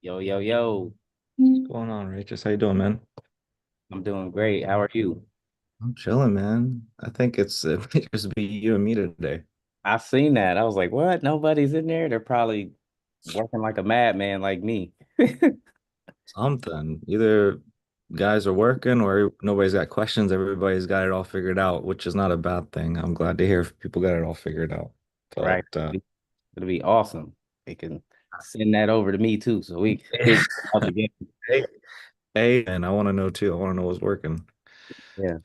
Yo, yo, yo. What's going on, Rach? Just how you doing, man? I'm doing great. How are you? I'm chilling, man. I think it might just be you and me today. I seen that. I was like, what? Nobody's in there? They're probably working like a madman like me. Something. Either guys are working or nobody's got questions. Everybody's got it all figured out, which is not a bad thing. I'm glad to hear if people got it all figured out. But Right. It'll be awesome. They can send that over to me too, so we figure it out together. hey, hey, and I want to know too. I want to know what's working. Yeah.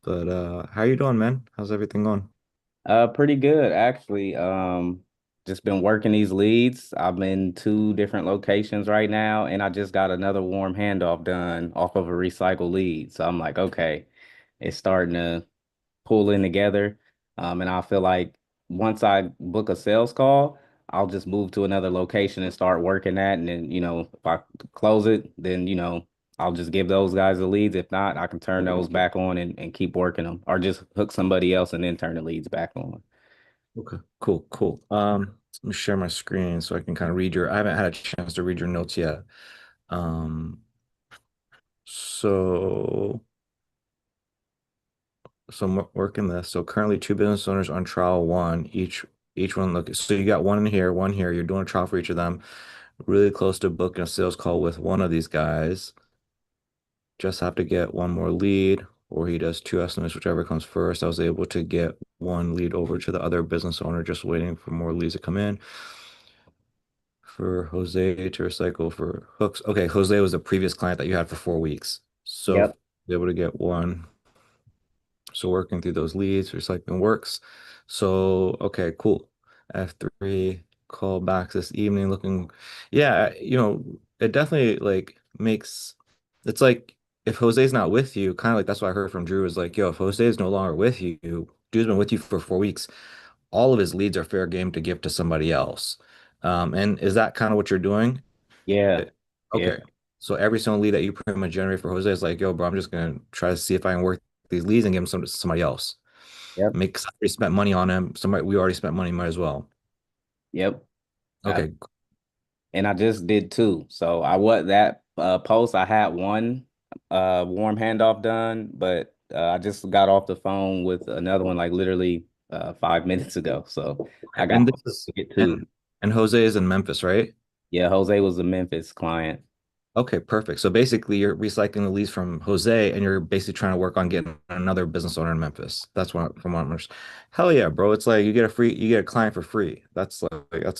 But how you doing, man? How's everything going? Pretty good actually. Just been working these leads. I'm in two different locations right now, and I just got another warm handoff done off of a recycle lead. So I'm like, okay, it's starting to pull in together. And I feel like once I book a sales call, I'll just move to another location and start working that. And then, if I close it, then, I'll just give those guys the leads. If not, I can turn those back on and keep working them or just hook somebody else and then turn the leads back on. Okay, cool, cool. Let me share my screen so I can kind of read I haven't had a chance to read your notes yet. Um, so So I'm working this. So currently two business owners on trial one, each one look. So you got one in here, one here. You're doing a trial for each of them. Really close to booking a sales call with one of these guys. Just have to get one more lead, or he does two estimates, whichever comes first. I was able to get one lead over to the other business owner, just waiting for more leads to come in. For Jose to recycle for hooks. Okay, Jose was a previous client that you had for 4 weeks. So Yep. able to get one. So working through those leads, recycling works. So, okay, cool. F3 call backs this evening looking, yeah, it definitely like makes, it's like if Jose's not with you, kind of like that's what I heard from Drew is like, yo, if Jose is no longer with you, Drew's been with you for 4 weeks, all of his leads are fair game to give to somebody else. And is that kind of what you're doing? Yeah. Eh, Yeah. Okay. So every single lead that you pretty much generate for Jose is like, yo, bro, I'm just gonna try to see if I can work these leads and give them some to somebody else. Yep. Make somebody spent money on him. Somebody we already spent money, might as well. Yep. I, Okay. and I just did two. So I what that post I had one warm handoff done, but I just got off the phone with another one like literally 5 minutes ago. So I Okay. got And to this is get two. and Jose is in Memphis, right? Yeah, Jose was a Memphis client. Okay, perfect. So basically you're recycling the leads from Jose and you're basically trying to work on getting another business owner in Memphis. That's what from what I'm understanding. Hell yeah, bro. It's like you get a client for free. That's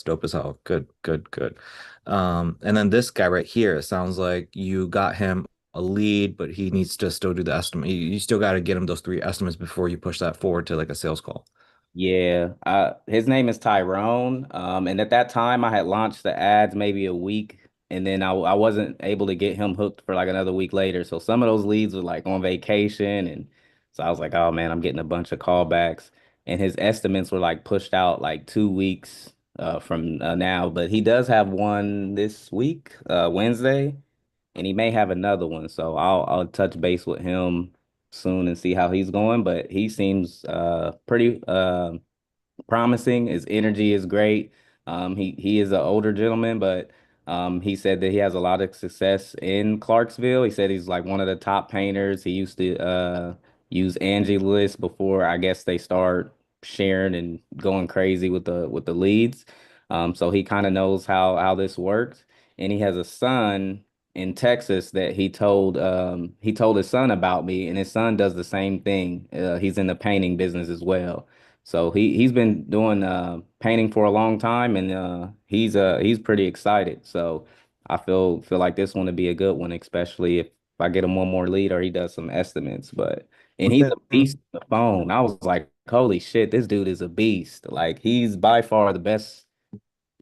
dope as hell. Good, good, good. And then this guy right here, it sounds like you got him a lead, but he needs to still do the estimate. You still got to get him those three estimates before you push that forward to like a sales call. Yeah, his name is Tyrone. And at that time, I had launched the ads maybe a week, and then I wasn't able to get him hooked for like another week later. So some of those leads were like on vacation, and so I was like, oh man, I'm getting a bunch of callbacks, and his estimates were like pushed out like 2 weeks from now. But he does have one this week, Wednesday, and he may have another one. So I'll touch base with him soon and see how he's going. But he seems pretty promising. His energy is great. He is an older gentleman, but he said that he has a lot of success in Clarksville. He said he's like one of the top painters. He used to use Angie List before I guess they start sharing and going crazy with the leads. So he kind of knows how this works, and he has a son in Texas that he told his son about me, and his son does the same thing. He's in the painting business as well. So he's been doing painting for a long time, and he's pretty excited. So I feel like this one would be a good one, especially if I get him one more lead or he does some estimates. But and he's a beast on the phone. I was like, holy shit, this dude is a beast. Like he's by far the best.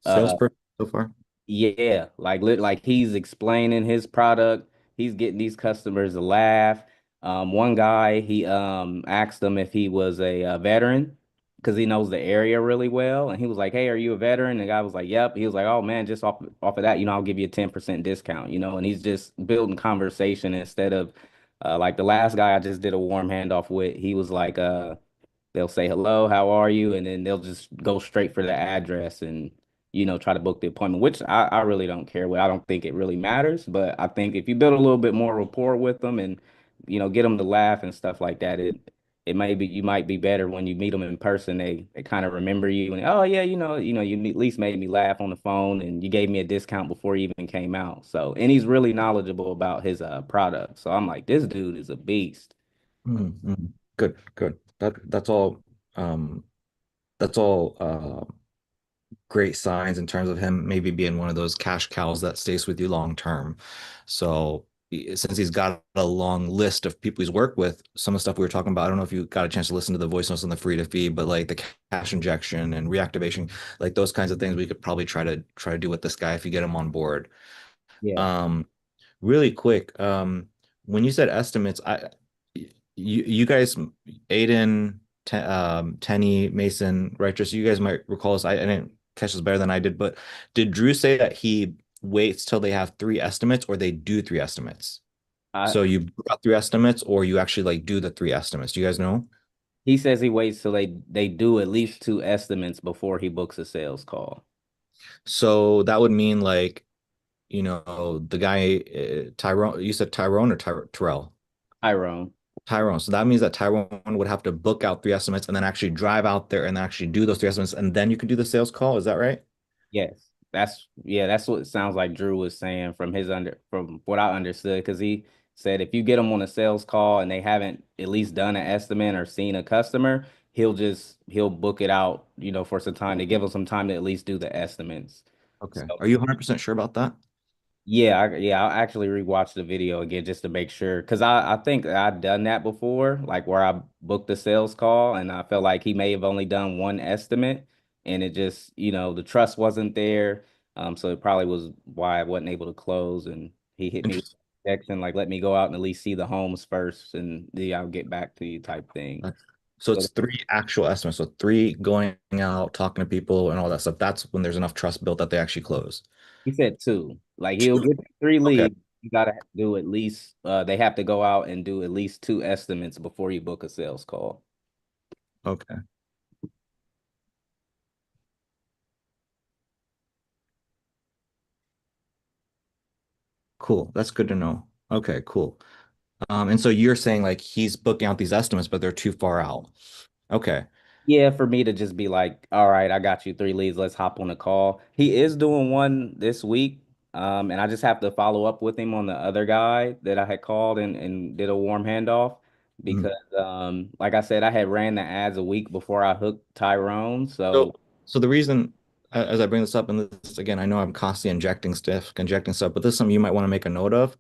Uh, Salesperson so far. yeah, like he's explaining his product. He's getting these customers to laugh. One guy he asked him if he was a veteran because he knows the area really well, and he was like, "Hey, are you a veteran?" The guy was like, "Yep." He was like, "Oh man, just off of that, I'll give you a 10% discount." And he's just building conversation instead of like the last guy I just did a warm handoff with. He was like, they'll say hello, how are you, and then they'll just go straight for the address and try to book the appointment, which I really don't care. What I don't think it really matters, but I think if you build a little bit more rapport with them and get them to laugh and stuff like that, it may be you might be better when you meet them in person. They kind of remember you and oh yeah, you at least made me laugh on the phone and you gave me a discount before you even came out. So and he's really knowledgeable about his product. So I'm like, this dude is a beast. Mm. Good, good. Um that's all great signs in terms of him maybe being one of those cash cows that stays with you long term. So since he's got a long list of people he's worked with, some of the stuff we were talking about, I don't know if you got a chance to listen to the voice notes on the free to feed, but like the cash injection and reactivation, like those kinds of things we could probably try to do with this guy if you get him on board. Yeah. Um, Really quick, when you said estimates, you guys, Aiden, Tenny, Mason, Righteous, you guys might recall this. I didn't catch this better than I did, but did Drew say that he waits till they have three estimates or they do three estimates? I So you got three estimates or you actually like do the three estimates? Do you guys know? He says he waits till they do at least two estimates before he books a sales call. So that would mean like, the guy, Tyrone, you said Tyrone or Terrell? Tyrone. Tyrone. So that means that Tyrone would have to book out three estimates and then actually drive out there and actually do those three estimates, and then you can do the sales call. Is that right? Yes. That's what it sounds like Drew was saying from what I understood, because he said if you get them on a sales call and they haven't at least done an estimate or seen a customer, he'll book it out, for some time to give them some time to at least do the estimates. Okay. So Are you 100% sure about that? yeah, I'll actually rewatch the video again just to make sure. Because I think I've done that before, like where I booked a sales call and I felt like he may have only done one estimate and it just, the trust wasn't there. So it probably was why I wasn't able to close. And he hit me with Interesting. a text and like, let me go out and at least see the homes first and then I'll get back to you type thing. Okay. So So it's three actual estimates. So three going out, talking to people and all that stuff. That's when there's enough trust built that they actually close. he said two. Like he'll get three Okay. leads. You gotta do at least they have to go out and do at least two estimates before you book a sales call. Okay. Cool. That's good to know. Okay, cool. And so you're saying like he's booking out these estimates, but they're too far out. Okay. Yeah, for me to just be like, all right, I got you three leads. Let's hop on a call. He is doing one this week. And I just have to follow up with him on the other guy that I had called and did a warm handoff Mm. because like I said, I had ran the ads a week before I hooked Tyrone. So So the reason, as I bring this up, and this again, I know I'm constantly injecting stuff, but this is something you might want to make a note of.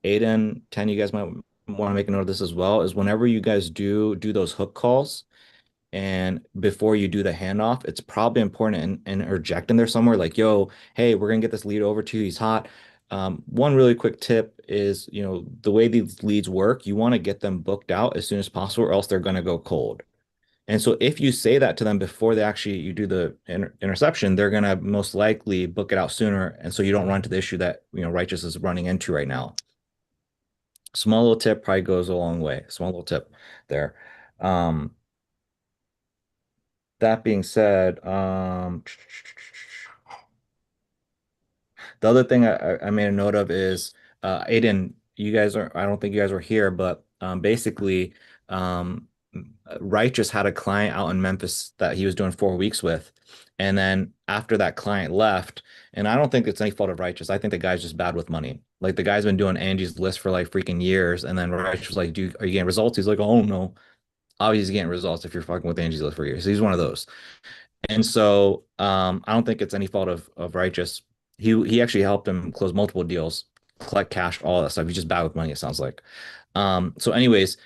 Aiden, 10, you guys might want to make a note of this as well, is whenever you guys do those hook calls and before you do the handoff, it's probably important and interject in there somewhere like, yo, hey, we're gonna get this lead over to you. He's hot. One really quick tip is, the way these leads work, you want to get them booked out as soon as possible, or else they're gonna go cold. And so if you say that to them before they actually you do the interception, they're gonna most likely book it out sooner. And so you don't run into the issue that Righteous is running into right now. Small little tip probably goes a long way. Small little tip there. Um, that being said, the other thing I made a note of is Aiden, you guys are, I don't think you guys were here, but basically, um, Righteous had a client out in Memphis that he was doing 4 weeks with. And then after that client left, and I don't think it's any fault of Righteous, I think the guy's just bad with money. Like the guy's been doing Angie's List for like freaking years. And then Righteous was like, are you getting results? He's like, oh no. Obviously, he's getting results if you're fucking with Angie's List for years. So he's one of those. And so I don't think it's any fault of Righteous. He actually helped him close multiple deals, collect cash, all that stuff. He's just bad with money, it sounds like. So anyways,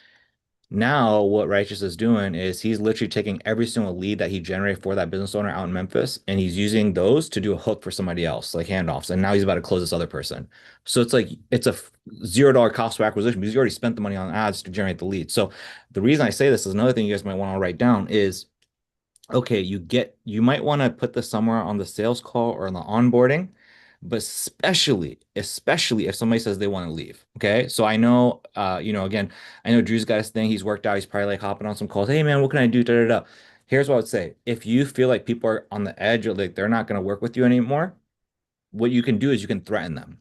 now what Righteous is doing is he's literally taking every single lead that he generated for that business owner out in Memphis, and he's using those to do a hook for somebody else, like handoffs. And now he's about to close this other person. So it's like it's a $0 cost of acquisition because you already spent the money on ads to generate the lead. So the reason I say this is another thing you guys might want to write down is okay, you might want to put this somewhere on the sales call or on the onboarding, but especially if somebody says they want to leave. Okay. So I know, again, I know Drew's got his thing. He's worked out. He's probably like hopping on some calls. Hey man, what can I do? Da, da, da. Here's what I would say. If you feel like people are on the edge or like they're not going to work with you anymore, what you can do is you can threaten them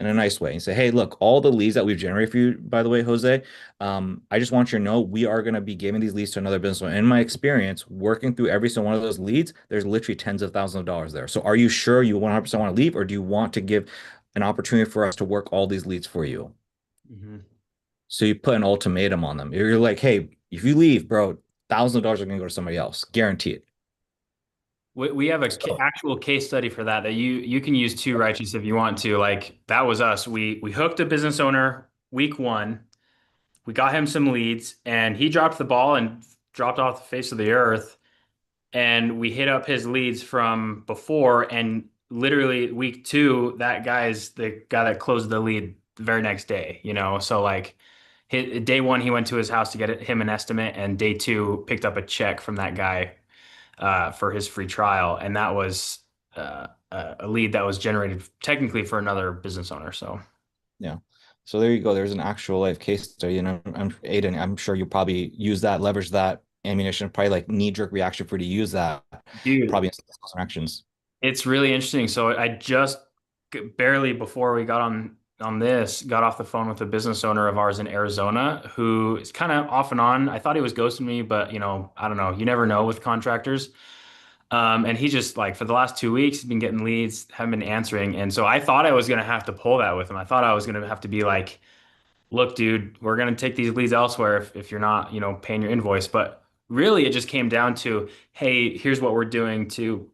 in a nice way and say, hey, look, all the leads that we've generated for you, by the way, Jose, I just want you to know we are going to be giving these leads to another business owner. In my experience, working through every single one of those leads, there's literally tens of thousands of dollars there. So are you sure you 100% want to leave, or do you want to give an opportunity for us to work all these leads for you? Mhm. So you put an ultimatum on them. You're like, hey, if you leave, bro, thousands of dollars are going to go to somebody else, guaranteed. We have a So, actual case study for that you can use too, Righteous, if you want to. Like that was us. We hooked a business owner week one. We got him some leads, and he dropped the ball and dropped off the face of the earth. And we hit up his leads from before, and literally week two, that guy's the guy that closed the lead the very next day. So like, day one, he went to his house to get him an estimate, and day two, picked up a check from that guy for his free trial, and that was a lead that was generated technically for another business owner. So, yeah. So there you go. There's an actual life case study. And Aiden, I'm sure you probably use that, leverage that ammunition, probably like knee-jerk reaction for you to use that, dude, probably in some actions. it's really interesting. So I just barely before we got on this, got off the phone with a business owner of ours in Arizona who is kind of off and on. I thought he was ghosting me, but I don't know. You never know with contractors. And he just like for the last 2 weeks, he's been getting leads, haven't been answering. And so I thought I was gonna have to pull that with him. I thought I was gonna have to be like, look, dude, we're gonna take these leads elsewhere if you're not, paying your invoice. But really it just came down to, hey, here's what we're doing to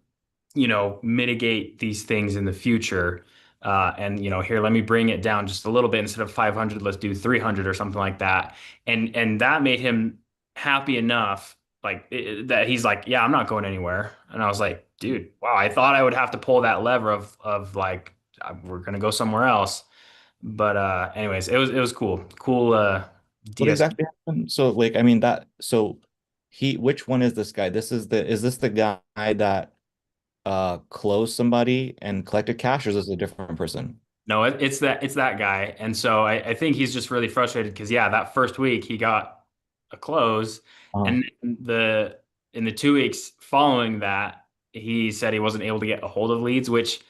mitigate these things in the future. And here, let me bring it down just a little bit. Instead of 500, let's do 300 or something like that. And that made him happy enough, like that he's like, yeah, I'm not going anywhere. And I was like, dude, wow, I thought I would have to pull that lever of like, we're gonna go somewhere else. But anyways, it was cool. What DS. exactly happened? So like, I mean which one is this guy? Is this the guy that closed somebody and collected cash, or is this a different person? No, it's that guy. And so I think he's just really frustrated because yeah, that first week he got a close, Uh, and in the 2 weeks following that, he said he wasn't able to get a hold of leads, which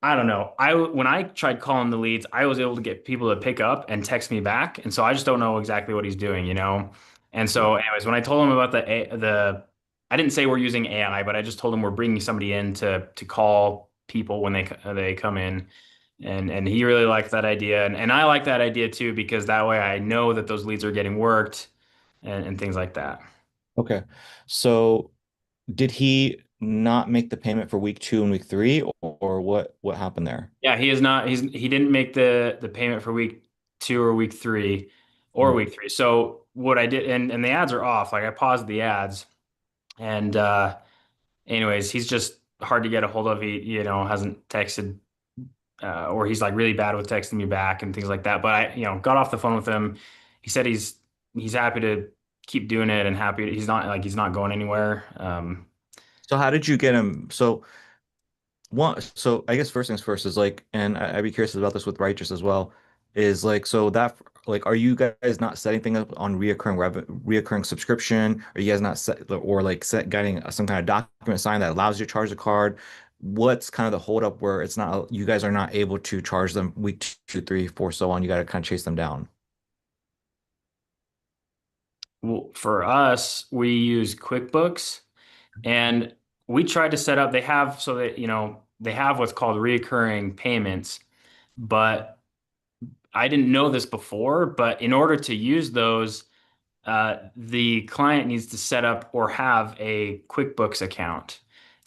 I don't know. When I tried calling the leads, I was able to get people to pick up and text me back, and so I just don't know exactly what he's doing. And so, anyways, when I told him about I didn't say we're using AI, but I just told him we're bringing somebody in to call people when they come in, and he really liked that idea, and I like that idea too because that way I know that those leads are getting worked and things like that. okay. So did he not make the payment for week two and week three, or what happened there? Yeah, he is not. He didn't make the payment for week two or week three or Mm. week three. So what I did, and the ads are off. Like I paused the ads, and anyways, he's just hard to get a hold of. He hasn't texted, or he's like really bad with texting me back and things like that. But I got off the phone with him. He said he's happy to keep doing it and happy. He's not going anywhere. So how did you get him? So I guess first things first is like, and I'd be curious about this with Righteous as well, is like, so that, like, are you guys not setting things up on reoccurring subscription? Are you guys not set, or like getting some kind of document signed that allows you to charge the card? What's kind of the holdup where it's not, you guys are not able to charge them week two, three, four, so on? You got to kind of chase them down. Well, for us, we use QuickBooks. And we tried to set up, they have so that, they have what's called recurring payments, but I didn't know this before, but in order to use those, the client needs to set up or have a QuickBooks account.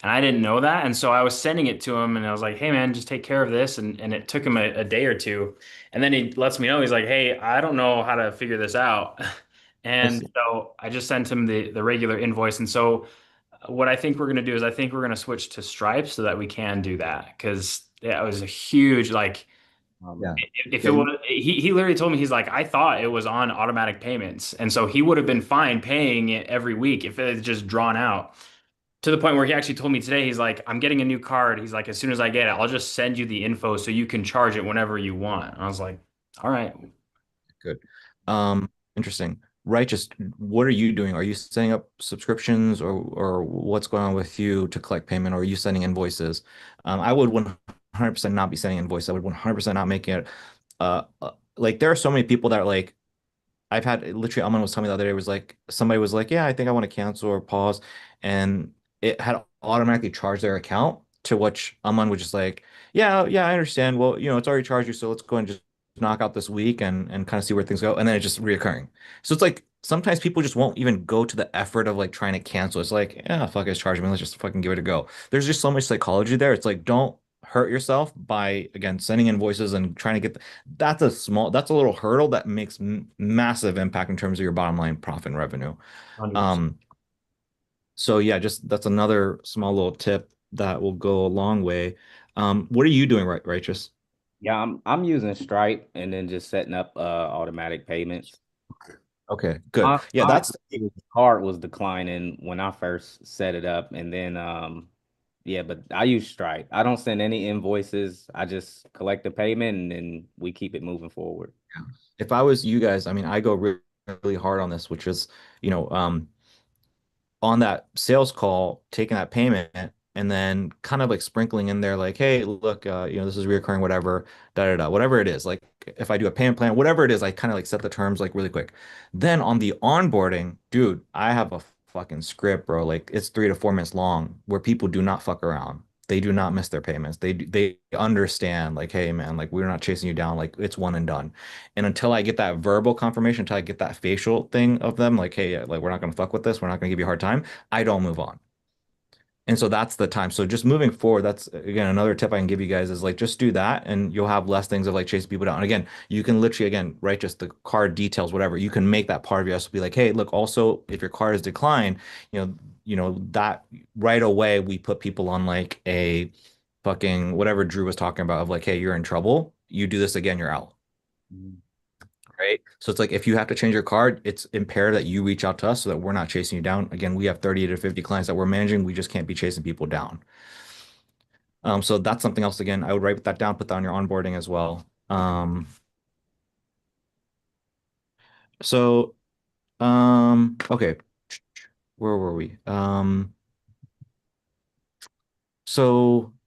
And I didn't know that. And so I was sending it to him and I was like, hey man, just take care of this. And it took him a day or two. And then he lets me know, he's like, hey, I don't know how to figure this out. I And see. so I just sent him the regular invoice. And so what I think we're going to do is I think we're going to switch to Stripe so that we can do that because that was a huge like Yeah. if it Yeah. was he literally told me he's like I thought it was on automatic payments and so he would have been fine paying it every week if it had just drawn out to the point where he actually told me today he's like I'm getting a new card, he's like as soon as I get it I'll just send you the info so you can charge it whenever you want. I was like all right. Good. Interesting. right, just what are you doing? Are you setting up subscriptions or what's going on with you to collect payment or are you sending invoices? I would 100% not be sending invoices. I would 100% not making it like there are so many people that are like I've had literally Aman was telling me the other day was like somebody was like, yeah, I think I want to cancel or pause, and it had automatically charged their account to which Aman was just like, yeah, yeah, I understand. Well, it's already charged you, so let's go and just knock out this week and kind of see where things go, and then it's just reoccurring. So it's like sometimes people just won't even go to the effort of like trying to cancel. It's like, yeah, fuck, it's charging me. Let's just fucking give it a go. There's just so much psychology there. It's like don't hurt yourself by again sending invoices and trying to get that's a little hurdle that makes massive impact in terms of your bottom line profit and revenue. 100%. Um, so yeah, just that's another small little tip that will go a long way. What are you doing right, Righteous? Yeah, I'm using Stripe and then just setting up automatic payments. Okay, good. Yeah, My that's card was declining when I first set it up, and then yeah, but I use Stripe. I don't send any invoices. I just collect the payment and then we keep it moving forward. if I was you guys, I mean, I go really hard on this, which is, you know, on that sales call, taking that payment and then kind of like sprinkling in there, like, hey, look, this is reoccurring, whatever, whatever it is. Like if I do a payment plan, whatever it is, I kind of like set the terms like really quick. Then on the onboarding, dude, I have a fucking script, bro. Like it's 3 to 4 minutes long where people do not fuck around. They do not miss their payments. They understand, like, hey, man, like we're not chasing you down. Like it's one and done. And until I get that verbal confirmation, until I get that facial thing of them, like, hey, like we're not gonna fuck with this, we're not gonna give you a hard time, I don't move on. And so that's the time. So just moving forward, that's again another tip I can give you guys is like just do that and you'll have less things of like chasing people down. And again, you can literally again write just the card details, whatever. You can make that part of your SOP like, hey, look, also if your card is declined, that right away we put people on like a fucking whatever Drew was talking about of like, hey, you're in trouble. You do this again, you're out. Mhm. Right. So it's like if you have to change your card, it's imperative that you reach out to us so that we're not chasing you down. Again, we have 30 to 50 clients that we're managing. We just can't be chasing people down. So that's something else. Again, I would write that down, put that on your onboarding as well. So okay, where were we?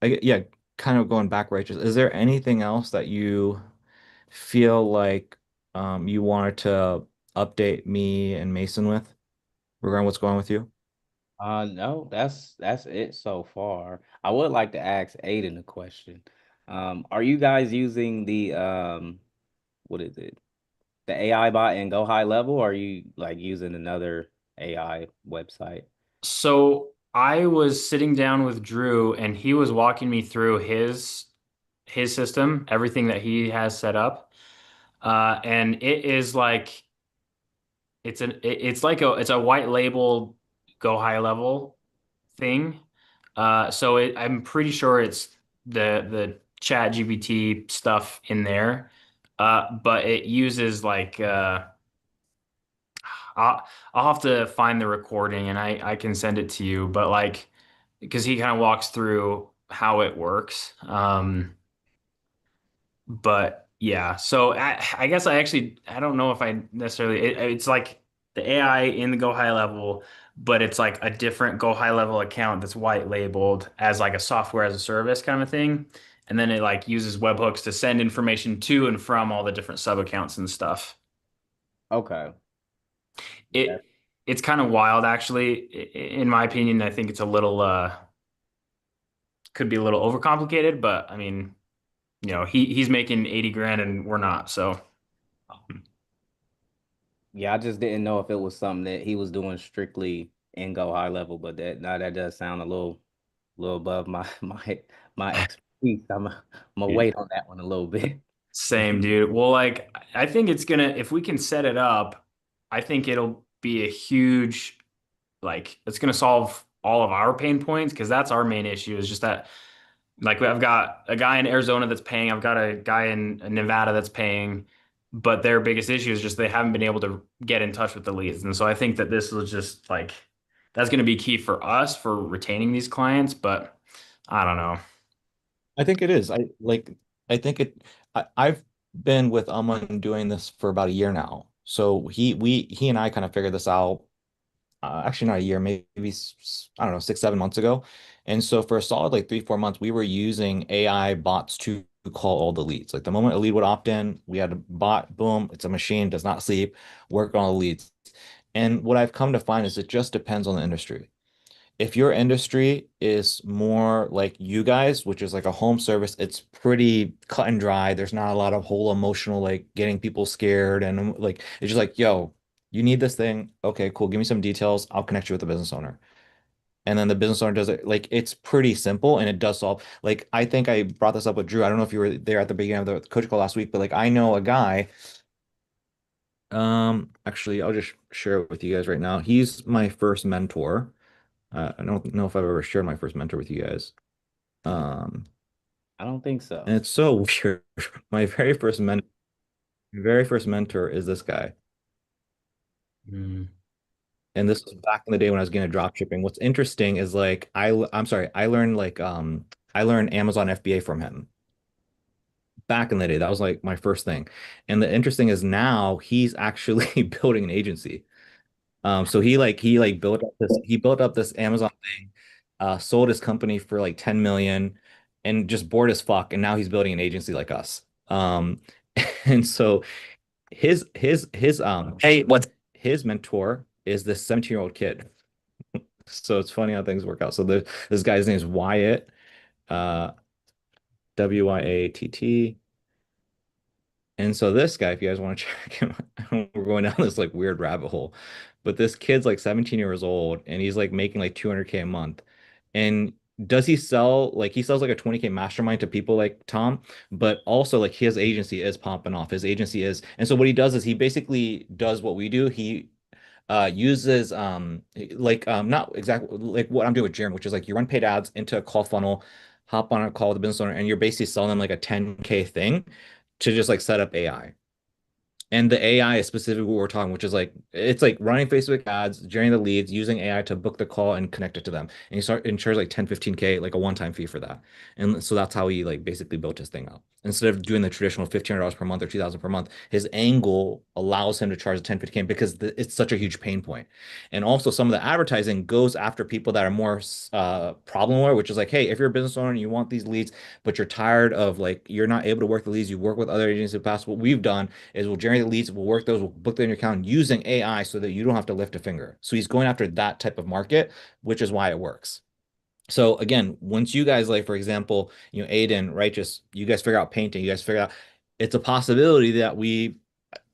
Yeah, kind of going back, Righteous. Is there anything else that you feel like you wanted to update me and Mason with regarding what's going on with you? No, that's it so far. I would like to ask Aiden a question. Are you guys using the what is it? The AI bot in Go High Level, or are you like using another AI website? So I was sitting down with Drew and he was walking me through his system, everything that he has set up. And it is like it's a white label go high level thing. I'm pretty sure it's the chat GPT stuff in there. But it uses I'll have to find the recording and I can send it to you, but like because he kind of walks through how it works. But yeah, so I guess I don't know if I necessarily it's like the AI in the Go High level, but it's like a different Go High level account that's white labeled as like a software as a service kind of thing. And then it like uses webhooks to send information to and from all the different sub accounts and stuff. Okay. Yeah. It it's kind of wild actually. In my opinion, I think it's a little could be a little overcomplicated, but I mean, he's making 80 grand and we're not, so Yeah, I just didn't know if it was something that he was doing strictly in Go High Level, but that now that does sound a little above my my expertise. I'm gonna wait on that one a little bit. same, dude. Well, like, I think it's gonna, if we can set it up, I think it'll be a huge, like, it's gonna solve all of our pain points because that's our main issue is just that, like, I've got a guy in Arizona that's paying, I've got a guy in Nevada that's paying, but their biggest issue is just they haven't been able to get in touch with the leads. And so I think that this was just like, that's gonna be key for us for retaining these clients, but I don't know. I think it is. I think I've been with Aman doing this for about a year now. So he and I kind of figured this out. Actually, not a year, maybe I don't know, 6, 7 months ago. And so for a solid like 3, 4 months, we were using AI bots to call all the leads. Like the moment a lead would opt in, we had a bot, boom, it's a machine, does not sleep, work on all the leads. And what I've come to find is it just depends on the industry. If your industry is more like you guys, which is like a home service, it's pretty cut and dry. There's not a lot of whole emotional, like getting people scared. And like, it's just like, yo, you need this thing. Okay, cool. Give me some details. I'll connect you with the business owner. And then the business owner does it. Like, it's pretty simple and it does solve. Like, I think I brought this up with Drew. I don't know if you were there at the beginning of the coach call last week, but like, I know a guy. Actually, I'll just share it with you guys right now. He's my first mentor. I don't know if I've ever shared my first mentor with you guys. Um, I don't think and so. it's so weird. My very first mentor is this guy. Mm. And this was back in the day when I was getting into drop shipping. What's interesting is like I'm sorry, I learned Amazon FBA from him back in the day. That was like my first thing. And the interesting is now he's actually building an agency. So he built up this Amazon thing, sold his company for like 10 million and just bored as fuck. And now he's building an agency like us. And so his mentor is this 17-year-old kid. So it's funny how things work out. So this guy's name is Wyatt, uh, Wyatt. And so this guy, if you guys want to check him, we're going down this like weird rabbit hole. But this kid's like 17 years old and he's like making like 200K a month. And does he sell like he sells like a 20K mastermind to people like Tom, but also like his agency is popping off. His agency is, and so what he does is he basically does what we do. He uses not exactly like what I'm doing with Jeremy, which is like you run paid ads into a call funnel, hop on a call with the business owner, and you're basically selling them like a 10K thing to just like set up AI. And the AI is specifically what we're talking, which is like it's like running Facebook ads, generating the leads, using AI to book the call and connect it to them. And you start and charge like 10, 15K, like a one-time fee for that. And so that's how he like basically built his thing out. Instead of doing the traditional $1,500 per month or 2,000 per month, his angle allows him to charge 10, 15K because it's such a huge pain point. And also some of the advertising goes after people that are more problem aware, which is like, hey, if you're a business owner and you want these leads, but you're tired of like you're not able to work the leads, you work with other agencies in the past. What we've done is we'll generate the leads, we'll work those, we'll book them in your account using AI so that you don't have to lift a finger. So he's going after that type of market, which is why it works. So again, once you guys like, for example, Aiden, Righteous, you guys figure out painting, you guys figure out it's a possibility that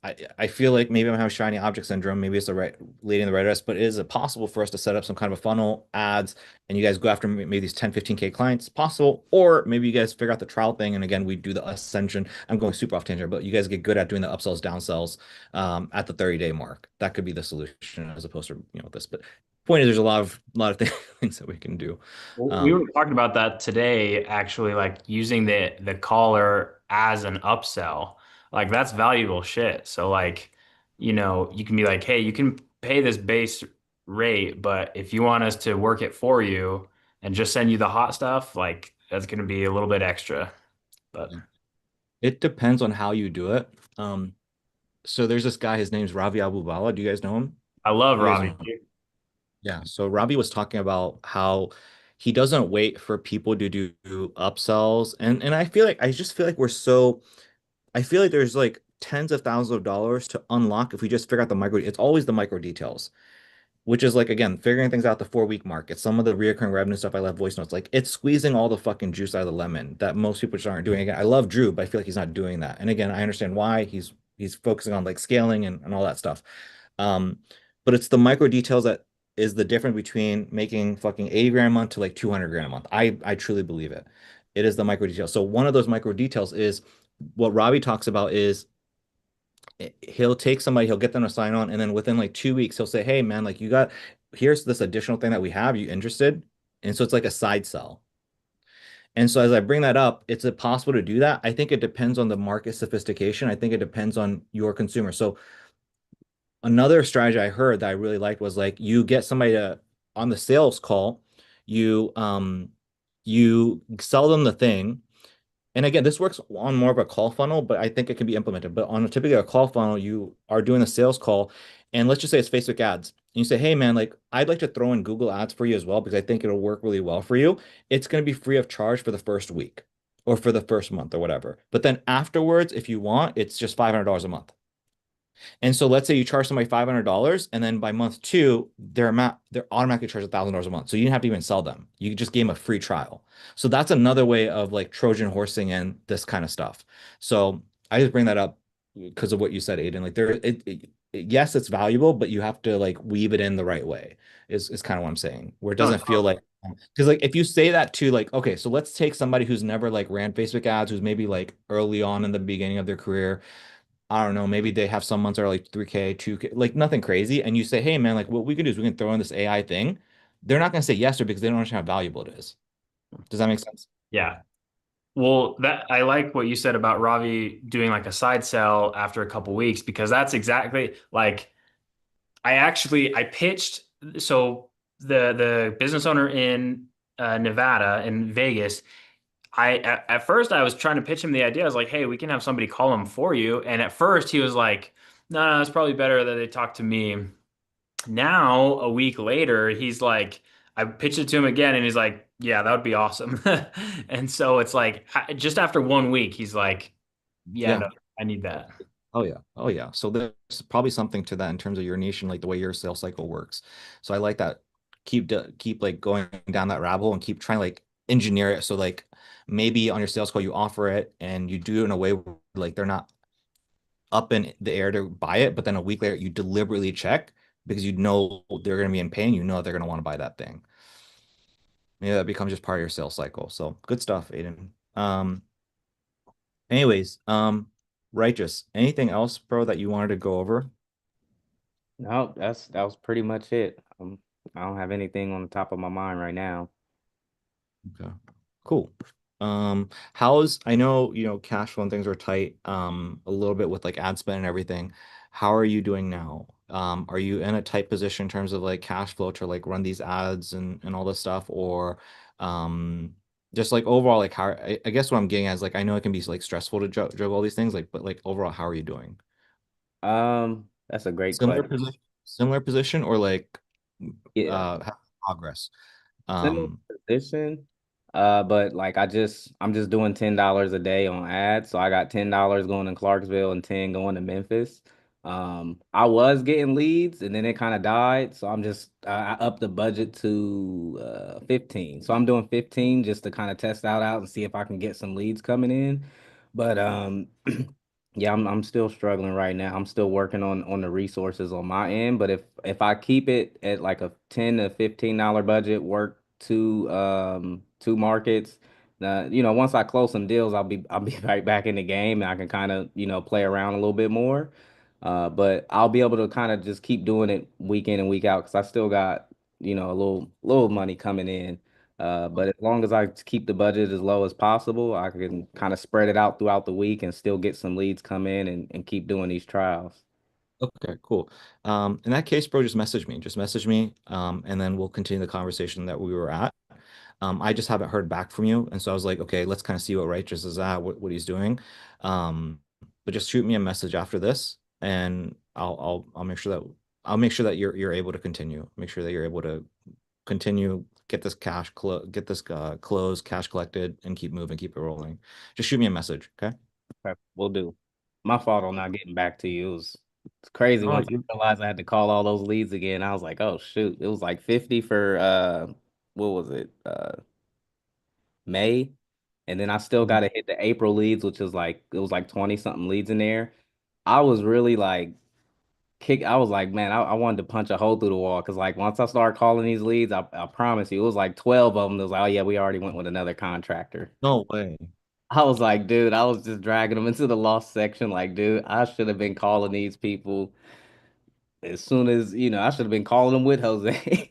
I feel like maybe I'm having shiny object syndrome. Maybe it's the right leading the right address, but is it possible for us to set up some kind of a funnel ads and you guys go after maybe these 10, 15K clients? Possible. Or maybe you guys figure out the trial thing. And again, we do the ascension. I'm going super off tangent, but you guys get good at doing the upsells, downsells at the 30-day mark. That could be the solution as opposed to, this. But point is there's a lot of things that we can do. Well, we Um, were talking about that today, actually, like using the caller as an upsell. Like that's valuable shit. So like, you can be like, hey, you can pay this base rate, but if you want us to work it for you and just send you the hot stuff, like that's going to be a little bit extra. But it depends on how you do it. So there's this guy, his name's Ravi Abubala. Do you guys know him? I love You guys Robbie. know. Yeah, so Robbie was talking about how he doesn't wait for people to do upsells. And I just feel like I feel like there's like tens of thousands of dollars to unlock if we just figure out the micro. It's always the micro details, which is like again, figuring things out the 4 week mark. It's some of the reoccurring revenue stuff I left voice notes. Like it's squeezing all the fucking juice out of the lemon that most people just aren't doing. Again, I love Drew, but I feel like he's not doing that. And again, I understand why he's focusing on like scaling and all that stuff. Um, but it's the micro details that is the difference between making fucking 80 grand a month to like 200 grand a month. I truly believe it. It is the micro details. So one of those micro details is what Robbie talks about is he'll take somebody, he'll get them to sign on, and then within like 2 weeks, he'll say, hey man, like here's this additional thing that we have. You interested? And so it's like a side sell. And so as I bring that up, it's possible to do that. I think it depends on the market sophistication. I think it depends on your consumer. So another strategy I heard that I really liked was like you get somebody to on the sales call, you you sell them the thing, And again, this works on more of a call funnel, but I think it can be implemented. But on a typically a call funnel, you are doing a sales call, and let's just say it's Facebook ads. And you say, hey man, like I'd like to throw in Google ads for you as well because I think it'll work really well for you. It's going to be free of charge for the first week or for the first month or whatever. But then afterwards, if you want, it's just $500 a month. And so let's say you charge somebody $500, and then by month two, they're automatically charged $1,000 a month. So you didn't have to even sell them. You just gave them a free trial. So that's another way of like Trojan horsing in this kind of stuff. So I just bring that up because of what you said, Aiden. Like yes, it's valuable, but you have to like weave it in the right way, is kind of what I'm saying. Where it No, doesn't feel like because like if you say that to like, okay, so let's take somebody who's never like ran Facebook ads, who's maybe like early on in the beginning of their career, I don't know, maybe they have some months that are like 3K, 2K, like nothing crazy. And you say, hey, man, like what we can do is we can throw in this AI thing. They're not going to say yes or because they don't understand how valuable it is. Does that make sense? yeah. Well, that I like what you said about Ravi doing like a side sell after a couple weeks because that's exactly like I pitched so the business owner in Nevada in Vegas. At first I was trying to pitch him the idea. I was like, "Hey, we can have somebody call him for you." And at first he was like, "No, no, it's probably better that they talk to me." Now, a week later, he's like, I pitched it to him again, and he's like, "Yeah, that would be awesome." And so it's like, just after 1 week, he's like, "Yeah, Yeah. no, I need that." Oh yeah. Oh yeah. So there's probably something to that in terms of your niche and like the way your sales cycle works. So I like that. Keep like going down that rabbit hole and keep trying to like engineer it. So like maybe on your sales call you offer it and you do it in a way where like they're not up in the air to buy it, but then a week later you deliberately check because you know they're going to be in pain. You know they're going to want to buy that thing. Maybe that becomes just part of your sales cycle. So good stuff, Aiden. Anyways, Righteous. Anything else, bro, that you wanted to go over? No, that was pretty much it. I don't have anything on the top of my mind right now. Okay. Cool. How's I know, cash flow and things are tight, a little bit with like ad spend and everything. How are you doing now? Are you in a tight position in terms of like cash flow to like run these ads and all this stuff, or um just like overall, like how I guess what I'm getting at is like I know it can be like stressful to juggle all these things, like but like overall, how are you doing? That's a great Similar question. position, similar position, or like Yeah. progress? Similar Um, position. But like I'm just doing $10 a day on ads. So I got $10 going to Clarksville and 10 going to Memphis. I was getting leads and then it kind of died. So I upped the budget to 15. So I'm doing 15 just to kind of test out and see if I can get some leads coming in. But yeah, I'm still struggling right now. I'm still working on the resources on my end, but if I keep it at like a $10 to $15 budget, work two markets, once I close some deals, I'll be right back in the game and I can kind of, play around a little bit more. But I'll be able to kind of just keep doing it week in and week out because I still got, a little money coming in. But as long as I keep the budget as low as possible, I can kind of spread it out throughout the week and still get some leads come in and keep doing these trials. Okay, cool. In that case, bro, just message me. Just message me, and then we'll continue the conversation that we were at. I just haven't heard back from you, and so I was like, okay, let's kind of see what Righteous is at, what he's doing. Um, but just shoot me a message after this, and I'll make sure that you're able to continue. Make sure that you're able to continue, get this get this closed, cash collected, and keep moving, keep it rolling. Just shoot me a message, okay? Okay, we'll do. My fault on not getting back to you. It's crazy No, once I realized I had to call all those leads again. I was like, oh shoot. It was like 50 for what was it? May. And then I still got to hit the April leads, which is like it was like 20 something leads in there. I was really like I was like, man, I wanted to punch a hole through the wall because like once I started calling these leads, I promise you, it was like 12 of them. It was like, oh yeah, we already went with another contractor. no way. I was like, dude, I was just dragging them into the lost section. Like, dude, I should have been calling these people as soon as, I should have been calling them with Jose.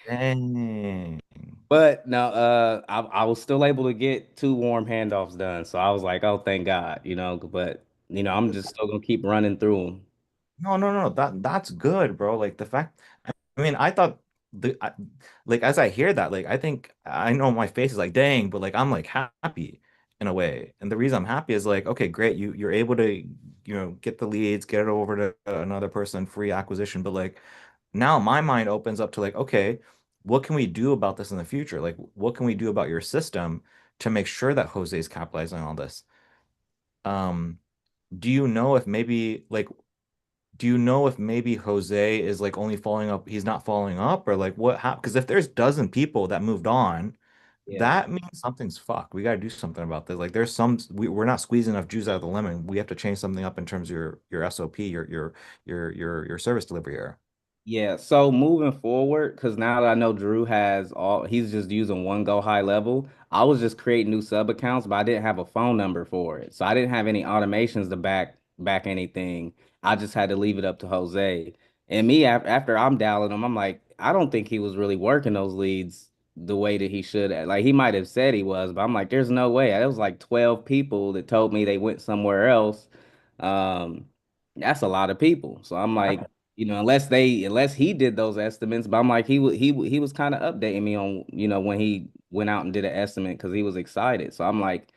Dang. But no, I was still able to get two warm handoffs done. So I was like, oh, thank God, but, I'm just still gonna keep running through them. No, no, no. That's good, bro. Like the fact, I mean, I thought like as I hear that, like I think I know my face is like dang, but like I'm like happy. in a way. And the reason I'm happy is like, okay, great, you're able to, get the leads, get it over to another person, free acquisition. But like now my mind opens up to like, okay, what can we do about this in the future? Like, what can we do about your system to make sure that Jose is capitalizing on all this? Um, do you know if maybe like do you know if maybe Jose is like only following up, he's not following up, or like what happened? Because if there's dozen people that moved on, Yeah. that means something's fucked. We got to do something about this. Like there's we're not squeezing enough juice out of the lemon. We have to change something up in terms of your SOP, your service delivery here. Yeah, so moving forward, because now that I know Drew has all, he's just using one Go High level. I was just creating new sub accounts, but I didn't have a phone number for it, so I didn't have any automations to back anything. I just had to leave it up to Jose. And me, after I'm dialing him, I'm like, I don't think he was really working those leads the way that he should. Like he might have said he was, but I'm like, there's no way. There was like 12 people that told me they went somewhere else. Um, that's a lot of people. So I'm like, unless he did those estimates, but I'm like he was kind of updating me on when he went out and did an estimate because he was excited. So I'm like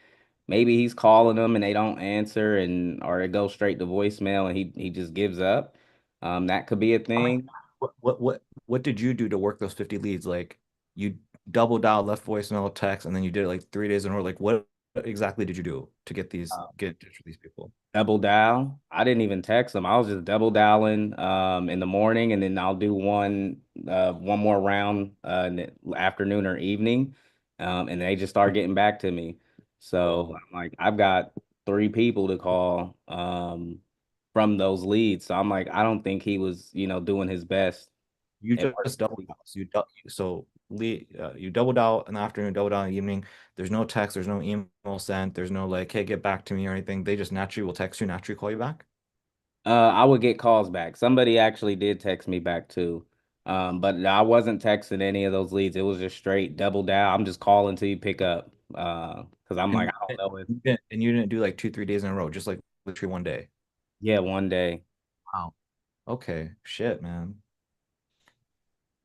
maybe he's calling them and they don't answer and or it goes straight to voicemail and he just gives up. That could be a I mean, thing. what did you do to work those 50 leads? Like you double dial, left voicemail, text, and then you did it like 3 days in a row. Like what exactly did you do to get in touch with these people? Double dial. I didn't even text them. I was just double dialing in the morning and then I'll do one more round in the afternoon or evening. And they just start getting back to me. So Whoa. I'm like I've got three people to call from those leads. So I'm like I don't think he was, doing his best You at just working. double dial. You double dial in the afternoon, double dial in the evening. There's no text, there's no email sent, there's no like, hey, get back to me or anything. They just naturally will text you, naturally call you back. I would get calls back. Somebody actually did text me back too. But I wasn't texting any of those leads. It was just straight double down. I'm just calling till you pick up. Because I'm like, And I don't know if, you didn't do like 2, 3 days in a row, just like literally one day. yeah, one day. Wow. Okay. Shit, man.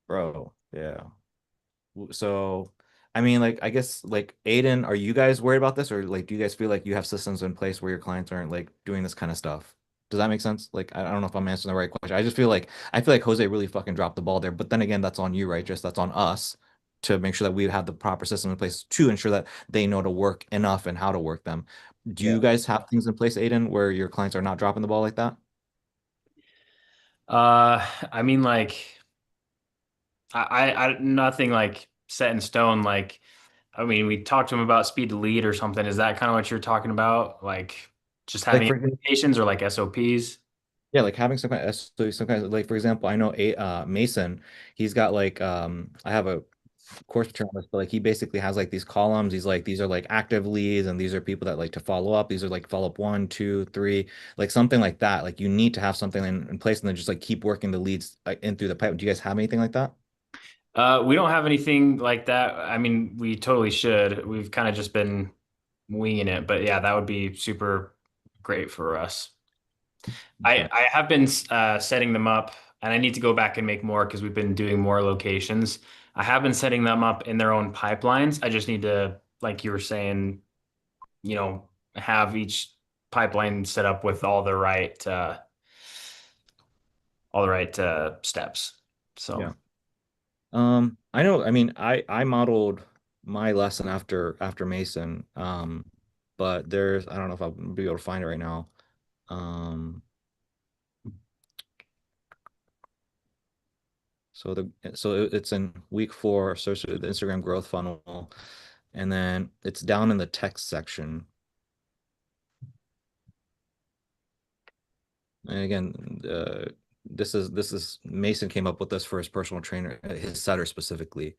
Bro. Yeah. So, I mean, like, I guess, like, Aiden, are you guys worried about this, or like, do you guys feel like you have systems in place where your clients aren't like doing this kind of stuff? Does that make sense? Like, I don't know if I'm answering the right question. I feel like Jose really fucking dropped the ball there. But then again, that's on you, right? Just that's on us to make sure that we have the proper system in place to ensure that they know to work enough and how to work them. Do Yeah. you guys have things in place, Aiden, where your clients are not dropping the ball like that? I mean, like, nothing like set in stone. Like, I mean, we talked to him about speed to lead or something. Is that kind of what you're talking about? Like, just Like having for expectations or like SOPs? Yeah, like having some kind of so some kind of like for example, I know Mason, he's got like I have a course material on this, but like he basically has like these columns. He's like these are like active leads and these are people that like to follow up. These are like follow up 1, 2, 3, like something like that. Like you need to have something in place and then just like keep working the leads in through the pipe. Do you guys have anything like that? We don't have anything like that. I mean, we totally should. We've kind of just been winging it, but yeah, that would be super great for us. Okay. I have been setting them up, and I need to go back and make more because we've been doing more locations. I have been setting them up in their own pipelines. I just need to, like you were saying, have each pipeline set up with all the right steps. So. Yeah. I know, I mean, I modeled my lesson after Mason. But I don't know if I'll be able to find it right now. Um, it's in week 4, search the Instagram growth funnel, and then it's down in the text section. And again, this is Mason came up with this for his personal trainer, his setter specifically,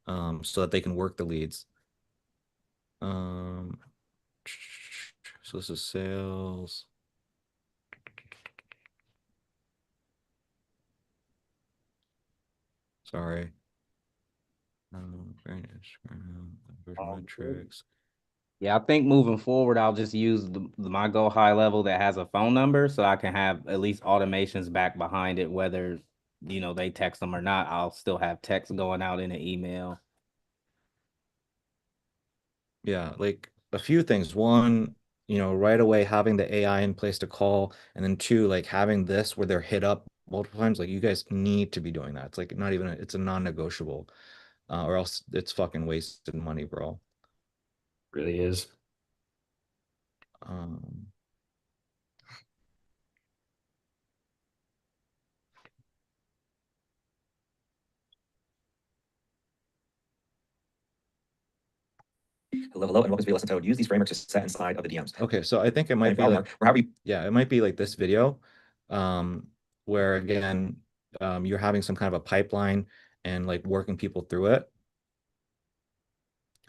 so that they can work the leads. Um, so this is sales. Sorry. Brand Instagram, conversion All good. metrics. Yeah, I think moving forward, I'll just use my Go High level that has a phone number so I can have at least automations back behind it, whether, they text them or not. I'll still have text going out in an email. Yeah, like a few things. One, right away having the AI in place to call, and then two, like having this where they're hit up multiple times. Like you guys need to be doing that. It's like not even it's a non-negotiable, or else it's fucking wasted money, bro. Really is. Um, Hello, hello, and welcome to the lesson titled Use these frameworks to set inside of the DMs. okay, so I think it And might if be you like, or however you, yeah, it might be like this video, um, where again, you're having some kind of a pipeline and like working people through it.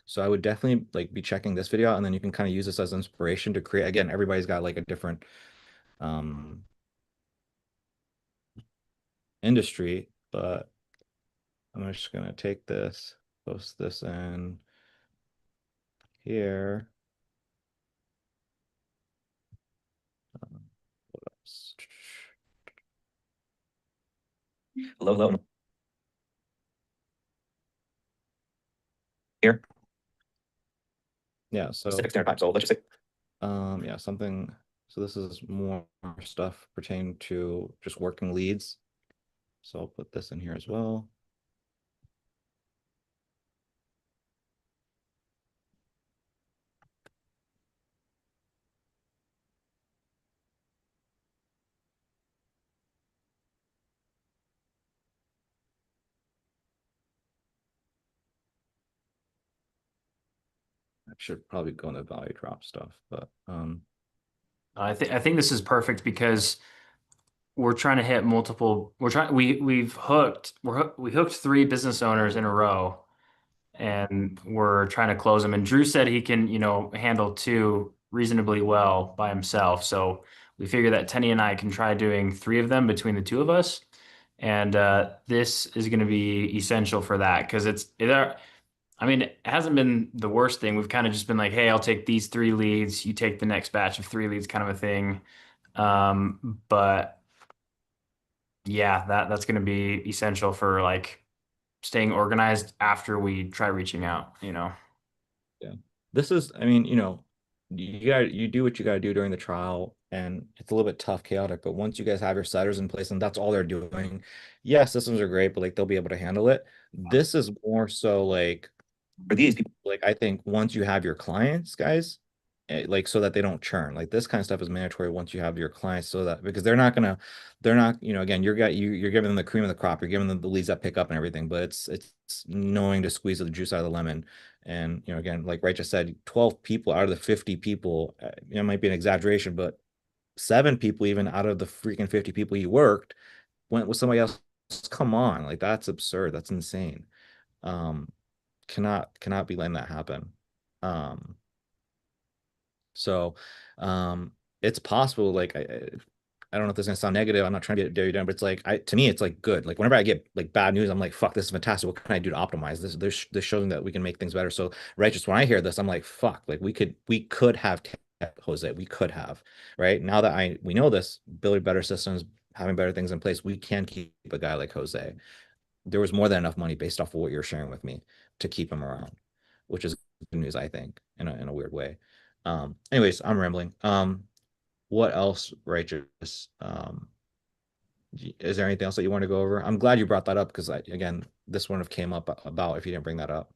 So I would definitely like be checking this video out, and then you can kind of use this as inspiration to create. Again, everybody's got like a different um industry, but I'm just gonna take this, post this in here. What else? hello, hello, and here, Yeah, so Pacific Standard Time. So let's just say, yeah, something. So this is more stuff pertaining to just working leads. So I'll put this in here as well. I should probably go into value drop stuff, but I think this is perfect because we're trying to hit multiple. We hooked three business owners in a row, and we're trying to close them. And Drew said he can, handle two reasonably well by himself. So we figure that Tenny and I can try doing three of them between the two of us. And this is going to be essential for that because I mean, it hasn't been the worst thing. We've kind of just been like, hey, I'll take these three leads, you take the next batch of three leads, kind of a thing. But yeah, that's going to be essential for like staying organized after we try reaching out. yeah. This is, I mean, you do what you gotta do during the trial, and it's a little bit tough, chaotic, but once you guys have your setters in place and that's all they're doing, yeah, systems are great, but like they'll be able to handle it. This is more so like for these people, I think once you have your clients, guys, like so that they don't churn. Like this kind of stuff is mandatory once you have your clients, so that because they're not, again, you're giving them the cream of the crop, you're giving them the leads that pick up and everything, but it's knowing to squeeze the juice out of the lemon. And again, like Ray just said, 12 people out of the 50 people, it might be an exaggeration, but 7 people even out of the freaking 50 people you worked went with somebody else. Come on, like that's absurd. That's insane. Um, cannot be letting that happen. Um, so it's possible. Like I don't know if this is gonna sound negative. I'm not trying to dare you down, but it's like to me, it's like good. Like whenever I get like bad news, I'm like, fuck, this is fantastic. What can I do to optimize this? This showing that we can make things better. So righteous, when I hear this, I'm like, fuck, like we could have Jose. We could have, right? Now that we know this, building better systems, having better things in place, we can keep a guy like Jose. There was more than enough money based off of what you're sharing with me to keep him around, which is good news, I think, in a weird way. Anyways, I'm rambling. What else, Righteous? Is there anything else that you want to go over? I'm glad you brought that up because again, this wouldn't have came up about if you didn't bring that up.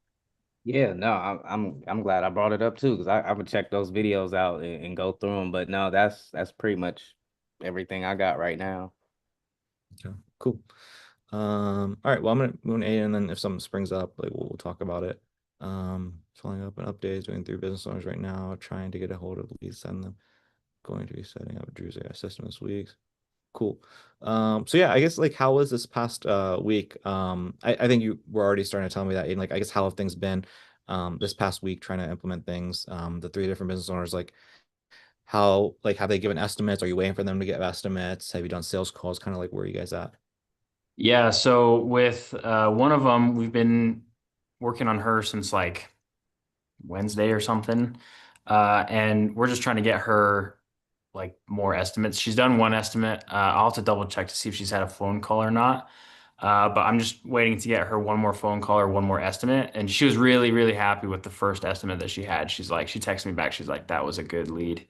Yeah, no, I'm glad I brought it up too because I would check those videos out and go through them. But no, that's pretty much everything I got right now. Okay, cool. All right, well, I'm gonna move A, and then if something springs up, like we'll talk about it. Following up on updates, doing 3 business owners right now, trying to get a hold of leads, send them. Going to be setting up Drew's AI system this week. Cool. So yeah, I guess like how was this past week? I think you were already starting to tell me that, Aiden. Like, I guess how have things been this past week trying to implement things? The 3 different business owners, like how like have they given estimates? Are you waiting for them to get estimates? Have you done sales calls? Kind of like where are you guys at? Yeah, so with one of them, we've been working on her since like Wednesday or something. And we're just trying to get her like more estimates. She's done one estimate. I'll have to double check to see if she's had a phone call or not. But I'm just waiting to get her one more phone call or one more estimate. And she was really, really happy with the first estimate that she had. She's like, she texted me back. She's like, that was a good lead.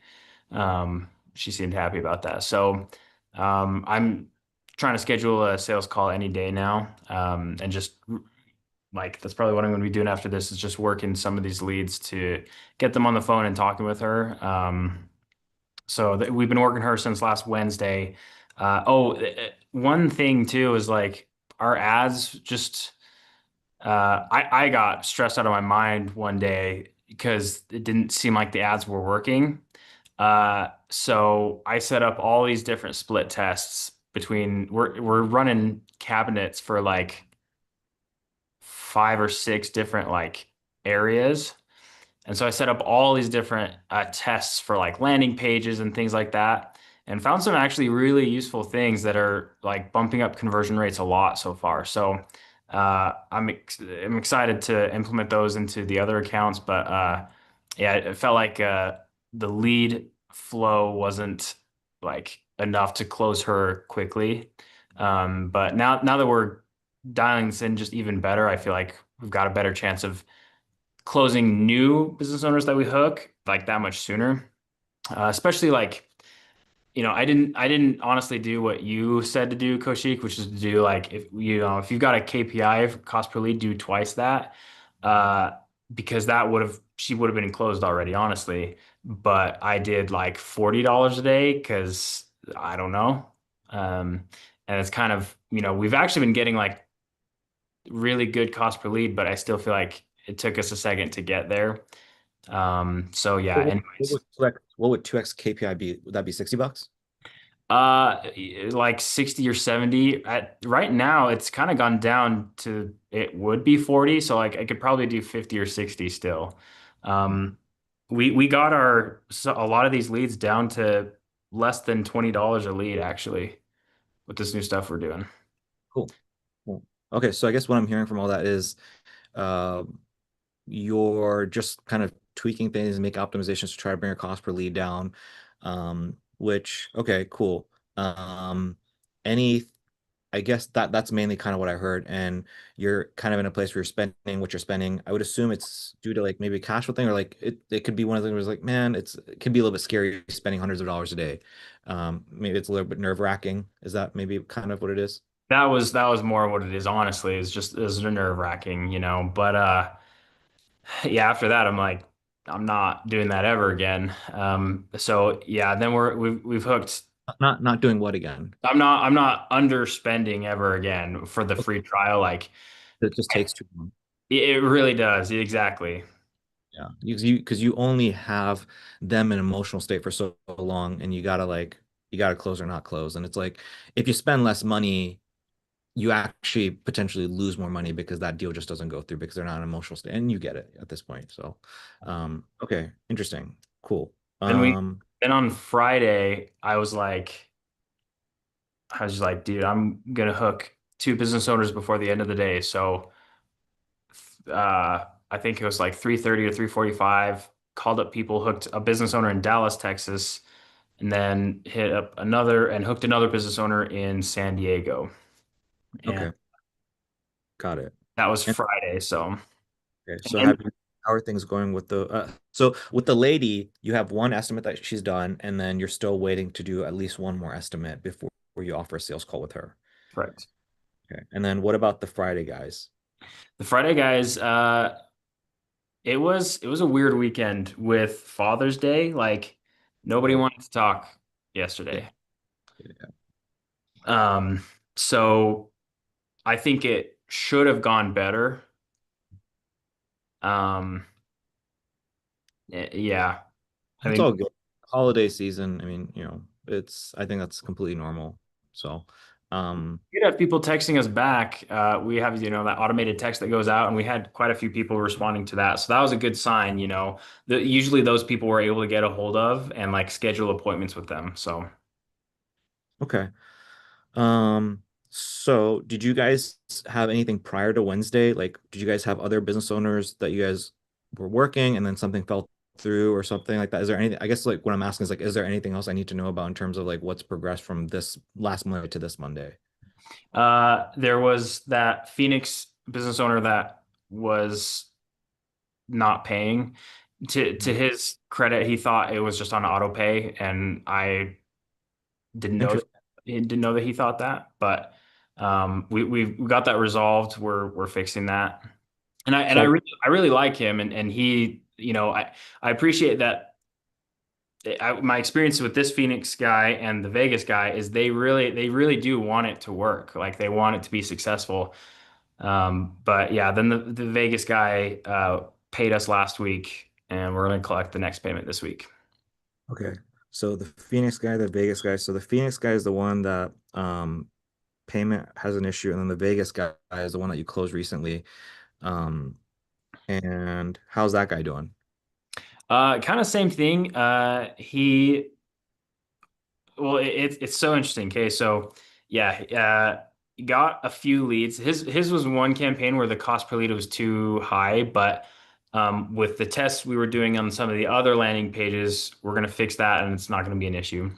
She seemed happy about that. So I'm trying to schedule a sales call any day now. And just like that's probably what I'm going to be doing after this is just working some of these leads to get them on the phone and talking with her. So we've been working her since last Wednesday. One thing too is like our ads just I got stressed out of my mind one day because it didn't seem like the ads were working. So I set up all these different split tests between we're running cabinets for like 5 or 6 different like areas. And so I set up all these different tests for like landing pages and things like that, and found some actually really useful things that are like bumping up conversion rates a lot so far. So I'm excited to implement those into the other accounts, but yeah, it felt like the lead flow wasn't like enough to close her quickly. But now that we're dialing this in just even better, I feel like we've got a better chance of closing new business owners that we hook like that much sooner. Especially like, I didn't honestly do what you said to do, Koshik, which is to do like if you've got a KPI for cost per lead, do twice that. Uh, because she would have been closed already, honestly. But I did like $40 a day because I don't know. Um, and it's kind of, we've actually been getting like really good cost per lead, but I still feel like it took us a second to get there. So yeah, anyways, What would 2x KPI be? Would that be $60? uh, like 60 or 70 at right now, it's kind of gone down to it would be 40. So like I could probably do 50 or 60 still. Um, we got a lot of these leads down to less than $20 a lead actually with this new stuff we're doing. Cool. Cool. Okay, so I guess what I'm hearing from all that is uh, you're just kind of tweaking things and make optimizations to try to bring your cost per lead down. Which, okay, cool. Any, I guess that's mainly kind of what I heard. And you're kind of in a place where you're spending what you're spending. I would assume it's due to like maybe a cash flow thing, or like it could be one of the things where it's like, man, it can be a little bit scary spending hundreds of dollars a day. Maybe it's a little bit nerve-wracking. Is that maybe kind of what it is? That was more what it is, honestly, is nerve-wracking, But yeah, after that, I'm like, I'm not doing that ever again. So yeah, then we've hooked. Not doing what again? I'm not underspending ever again for the free trial. Like It just takes too long. it really does. Exactly. Yeah, because you only have them in emotional state for so long, and you gotta close or not close. And it's like if you spend less money, you actually potentially lose more money because that deal just doesn't go through because they're not in emotional state, and you get it at this point. So, okay, interesting, cool. Then we then on Friday, I was just like, dude, I'm gonna hook 2 business owners before the end of the day. So I think it was like 3:30 or 3:45. Called up people, hooked a business owner in Dallas, Texas, and then hit up another and hooked another business owner in San Diego. And Okay, got it. that was And Friday. So, okay, so and how are things going with the so with the lady, you have one estimate that she's done, and then you're still waiting to do at least one more estimate before you offer a sales call with her. correct. Okay. And then what about the Friday guys? The Friday guys, it was a weird weekend with Father's Day. Like nobody Oh, wanted to talk yeah. yesterday. Yeah. Um, so I think it should have gone better. Um, yeah. I It's mean, all good. Holiday season, I mean, I think that's completely normal. So, we'd have people texting us back. We have, that automated text that goes out, and we had quite a few people responding to that. So that was a good sign. Usually those people were able to get a hold of and like schedule appointments with them. So okay. Um, so did you guys have anything prior to Wednesday? Like, did you guys have other business owners that you guys were working and then something fell through or something like that? Is there anything, I guess like what I'm asking is like, is there anything else I need to know about in terms of like what's progressed from this last Monday to this Monday? There was that Phoenix business owner that was not paying. To his credit, he thought it was just on auto pay, and I didn't know Interesting. he didn't know that he thought that. But we got that resolved. We're fixing that. And So I really like him, and he, I appreciate that. My experience with this Phoenix guy and the Vegas guy is they really do want it to work. Like they want it to be successful. But yeah, then the Vegas guy paid us last week, and we're going to collect the next payment this week. okay. So the Phoenix guy, the Vegas guy. So the Phoenix guy is the one that payment has an issue, and then the Vegas guy is the one that you closed recently. Um, and how's that guy doing? Kind of same thing. Well, it's so interesting. Okay, so yeah, got a few leads. His was one campaign where the cost per lead was too high, but with the tests we were doing on some of the other landing pages, we're gonna fix that, and it's not gonna be an issue.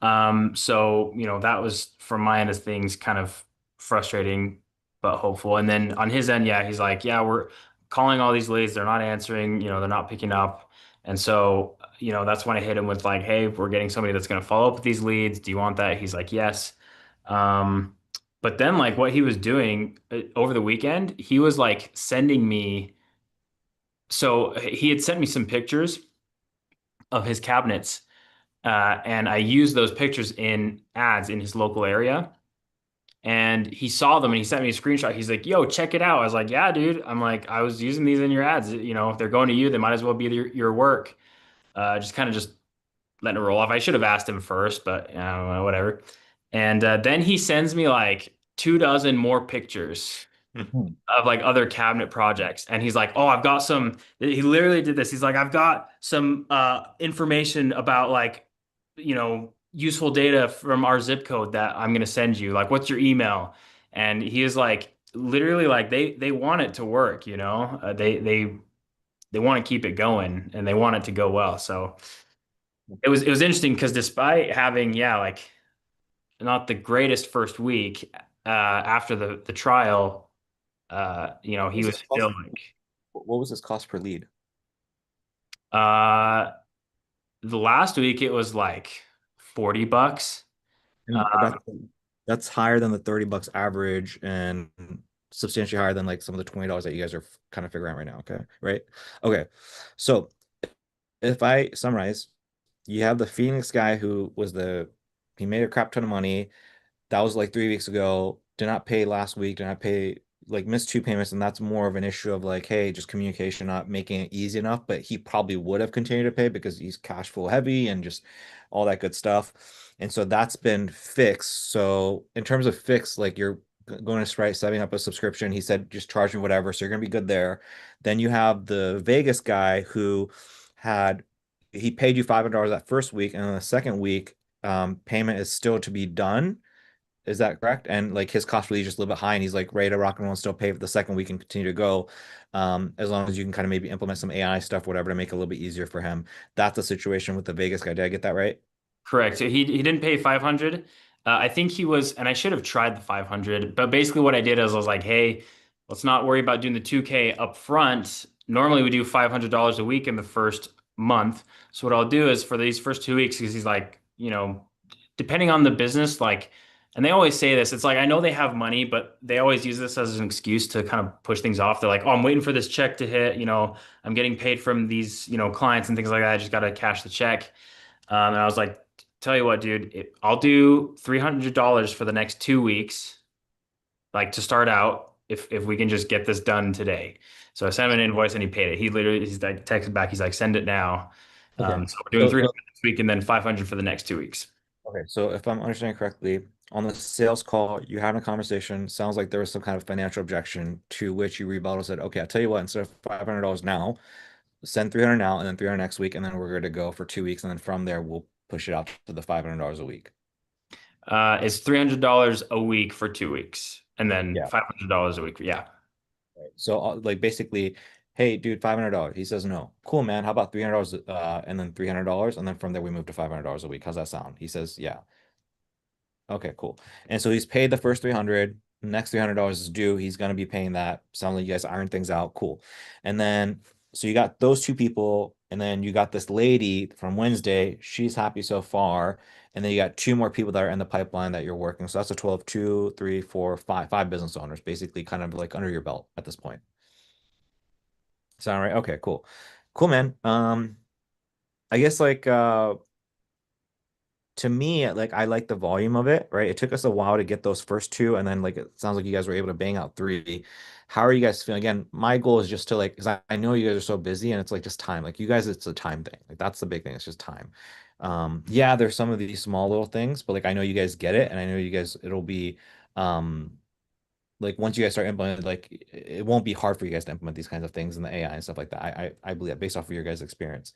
So that was from my end of things kind of frustrating but hopeful. And then on his end, yeah, he's like, yeah, we're calling all these leads, they're not answering, they're not picking up. And so, that's when I hit him with like, hey, we're getting somebody that's going to follow up with these leads. Do you want that? He's like, yes. Um, but then like what he was doing over the weekend, he was like sending me, so he had sent me some pictures of his cabinets. And I used those pictures in ads in his local area. And he saw them and he sent me a screenshot. He's like, yo, check it out. I was like, yeah, dude. I'm like, I was using these in your ads. If they're going to you, they might as well be your work. Just kind of just letting it roll off. I should have asked him first, but whatever. And then he sends me like 2 dozen more pictures Hmm. of like other cabinet projects. And he's like, oh, I've got some, he literally did this. He's like, I've got some information about like, useful data from our zip code that I'm gonna send you. Like, what's your email? And he is like literally like they want it to work, they want to keep it going and they want it to go well. So it was interesting because despite having, yeah, like not the greatest first week after the trial, What he was was his cost? still like, What was his cost per lead? uh, the last week it was like $40. And that's higher than the $30 average and substantially higher than like some of the $20 that you guys are kind of figuring out right now. Okay. Right. Okay. So if I summarize, you have the Phoenix guy who was he made a crap ton of money. That was like 3 weeks ago. Did not pay last week. Did not pay, like missed two payments, and that's more of an issue of like, hey, just communication not making it easy enough. But he probably would have continued to pay because he's cash flow heavy and just all that good stuff. And so that's been fixed. So in terms of fix, like you're going to start setting up a subscription. He said just charge me whatever. So you're gonna be good there. Then you have the Vegas guy who had he paid you $500 that first week, and then the second week payment is still to be done. Is that correct? And like his cost really is just a little bit high, and he's like ready to rock and roll and still pay for the second week and continue to go. As long as you can kind of maybe implement some AI stuff, whatever, to make it a little bit easier for him. That's the situation with the Vegas guy. Did I get that right? Correct. So he didn't pay 500. I think he was, and I should have tried the 500, but basically what I did is I was like, hey, let's not worry about doing the 2K up front. Normally we do $500 a week in the first month. So what I'll do is for these first 2 weeks, because he's like, depending on the business, like, and they always say this, it's like, I know they have money, but they always use this as an excuse to kind of push things off. They're like, oh, I'm waiting for this check to hit, I'm getting paid from these, clients and things like that. I just got to cash the check. And I was like, tell you what, dude, I'll do $300 for the next 2 weeks, like to start out, if we can just get this done today. So I sent him an invoice and he paid it. He's like texted back. He's like, send it now. Okay. So we're doing So, 300 this week and then 500 for the next 2 weeks. okay. So if I'm understanding correctly, on the sales call, you had a conversation. Sounds like there was some kind of financial objection to which you rebutted said, okay, I'll tell you what, instead of $500 now, send 300 now and then 300 next week, and then we're good to go for 2 weeks. And then from there, we'll push it out to the $500 a week. It's $300 a week for 2 weeks and then Yeah. $500 a week. Yeah. Right. So like basically, hey, dude, $500. He says no. Cool, man. How about $300 and then $300, and then from there we move to $500 a week. How's that sound? He says, yeah. Okay, cool. And so he's paid the first 300. Next $300 is due. He's going to be paying that. Sounds like you guys iron things out. Cool. And then, so you got those two people, and then you got this lady from Wednesday. She's happy so far. And then you got two more people that are in the pipeline that you're working. So that's a 12, two, three, four, five business owners, basically kind of like under your belt at this point. Sound right? Okay, cool. Cool, man. I guess like to me, like I like the volume of it, right? It took us a while to get those first two, and then like it sounds like you guys were able to bang out three. How are you guys feeling? Again, my goal is just to like, because I know you guys are so busy, and it's like just time. Like you guys, it's a time thing. Like that's the big thing. It's just time. Yeah, there's some of these small little things, but like I know you guys get it, and I know you guys, it'll be, like once you guys start implementing, like it won't be hard for you guys to implement these kinds of things in the AI and stuff like that. I believe that based off of your guys' experience.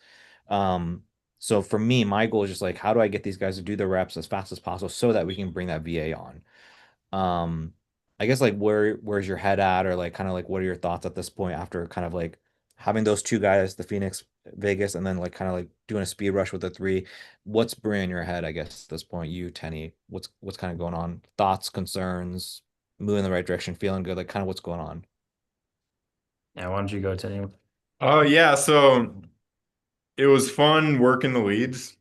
Um, so for me, my goal is just like how do I get these guys to do the reps as fast as possible so that we can bring that VA on. Um, I guess like where's your head at, or like kind of like what are your thoughts at this point after kind of like having those two guys, the Phoenix, Vegas, and then like kind of like doing a speed rush with the three. What's brewing in your head, I guess, at this point, you, Tenny? What's kind of going on? Thoughts, concerns, moving in the right direction, feeling good, like kind of what's going on? Yeah, why don't you go, Teddy? Oh yeah, so it was fun working the leads.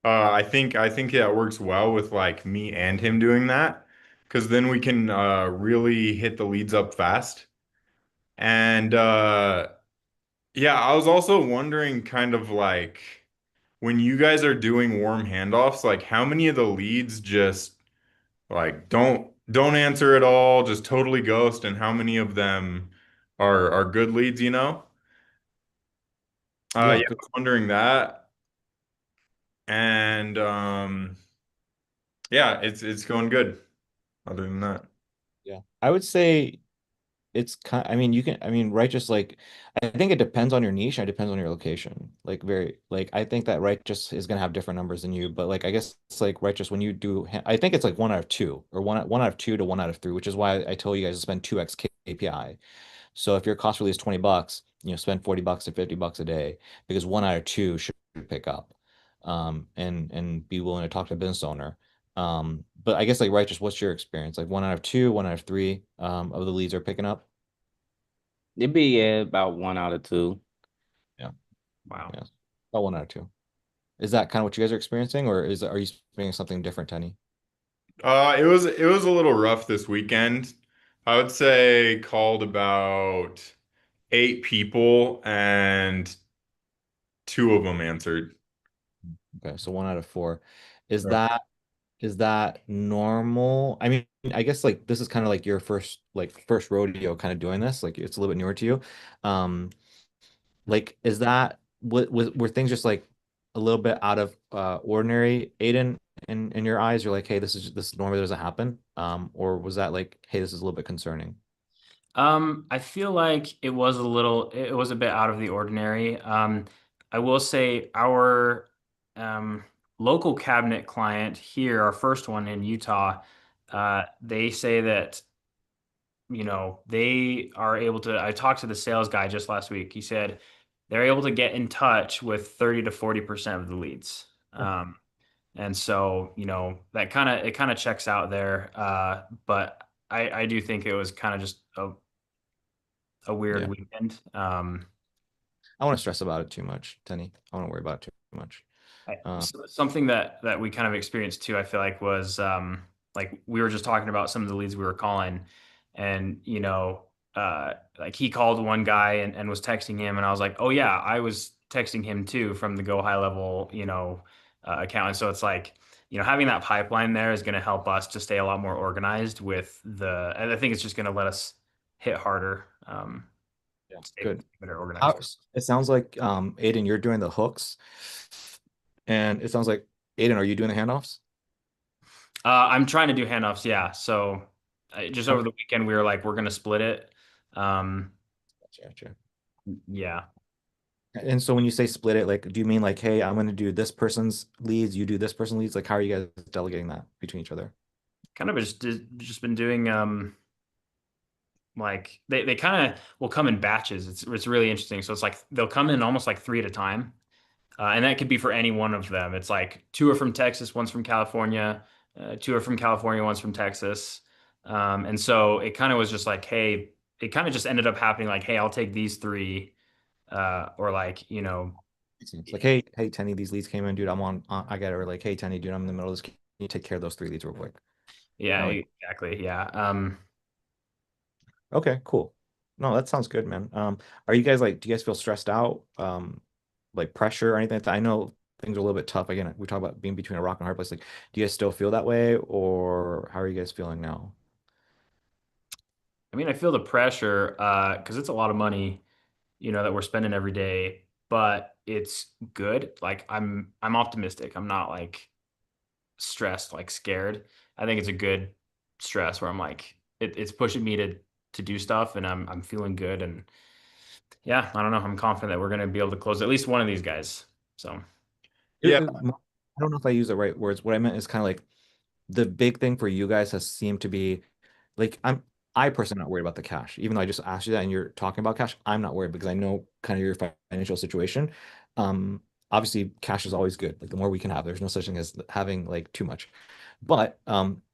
I think yeah, it works well with like me and him doing that because then we can really hit the leads up fast. And yeah, I was also wondering kind of like when you guys are doing warm handoffs, like how many of the leads just like don't answer at all, just totally ghost, and how many of them are good leads, you know? Yeah, Yeah, I good. was wondering that. And yeah, it's going good other than that. Yeah. I would say it's kind I mean, you can, I mean, righteous, like, I think it depends on your niche. It depends on your location. Like, very, like, I think that righteous is going to have different numbers than you, but like, I guess it's like righteous when you do, I think it's like one out of two or one out of two to one out of three, which is why I told you guys to spend 2x KPI. So if your cost really is $20, spend $40 to $50 a day because one out of two should pick up, and be willing to talk to a business owner. But I guess like righteous, what's your experience? Like one out of two, one out of three, of the leads are picking up? It'd be yeah, about 1 out of 2. Yeah. Wow. Yeah. About one out of two. Is that kind of what you guys are experiencing, or are you experiencing something different, Tenny? It was a little rough this weekend. I would say called about 8 people and two of them answered. Okay, so one out of four. Is Right. that normal? I mean, I guess like this is kind of like your first rodeo kind of doing this. Like it's a little bit newer to you. Um, like is that were things just like a little bit out of ordinary, Aiden, in your eyes? You're like, hey, this normally doesn't happen. Or was that like, hey, this is a little bit concerning? I feel like it was a bit out of the ordinary. I will say our um, local cabinet client here, our first one in Utah, they say that, they are able to, I talked to the sales guy just last week. He said they're able to get in touch with 30 to 40% of the leads. And so, it kind of checks out there. But I do think it was kind of just a weird Yeah. weekend. I want to stress about it too much, Tenny. I want to worry about it too much. Something that we kind of experienced too, I feel like was like we were just talking about some of the leads we were calling, and like he called one guy and was texting him, and I was like, oh yeah, I was texting him too from the Go High Level, account. And so it's like, having that pipeline there is going to help us to stay a lot more organized and I think it's just going to let us hit harder, Yeah, stay good. better organized. How, it sounds like Aiden, you're doing the hooks, and it sounds like Aiden, are you doing the handoffs? I'm trying to do handoffs, yeah. So just over Okay. the weekend, we were like, we're gonna split it. Um, Gotcha. yeah, And so when you say split it, like, do you mean like, hey, I'm going to do this person's leads, you do this person's leads? Like, how are you guys delegating that between each other? kind of just been doing like they kind of will come in batches. It's really interesting. So it's like they'll come in almost like three at a time, and that could be for any one of them. It's like two are from Texas, one's from California, Two are from California, one's from Texas. And so it kind of was just like, hey, it kind of just ended up happening like, hey, I'll take these three, or like, It's like, hey, Tenny, these leads came in, dude. I'm on. I got it. Or like, hey, Tenny, dude, I'm in the middle of this. Can you take care of those 3 leads real quick? yeah, Kind of like, exactly. Yeah. okay, cool. No, that sounds good, man. Are you guys like, do you guys feel stressed out? Like pressure or anything like that? I know things are a little bit tough. Again, we talk about being between a rock and a hard place. Like, do you guys still feel that way, or how are you guys feeling now? I mean, I feel the pressure, because it's a lot of money, that we're spending every day, but it's good. Like I'm optimistic. I'm not like stressed, like scared. I think it's a good stress where I'm like it's pushing me to do stuff, and I'm feeling good. And yeah, I don't know. I'm confident that we're gonna be able to close at least one of these guys. So Yeah, I don't know if I use the right words. What I meant is kind of like the big thing for you guys has seemed to be like I personally am not worried about the cash. Even though I just asked you that and you're talking about cash, I'm not worried because I know kind of your financial situation. Um, Obviously cash is always good. Like the more we can have, there's no such thing as having like too much. But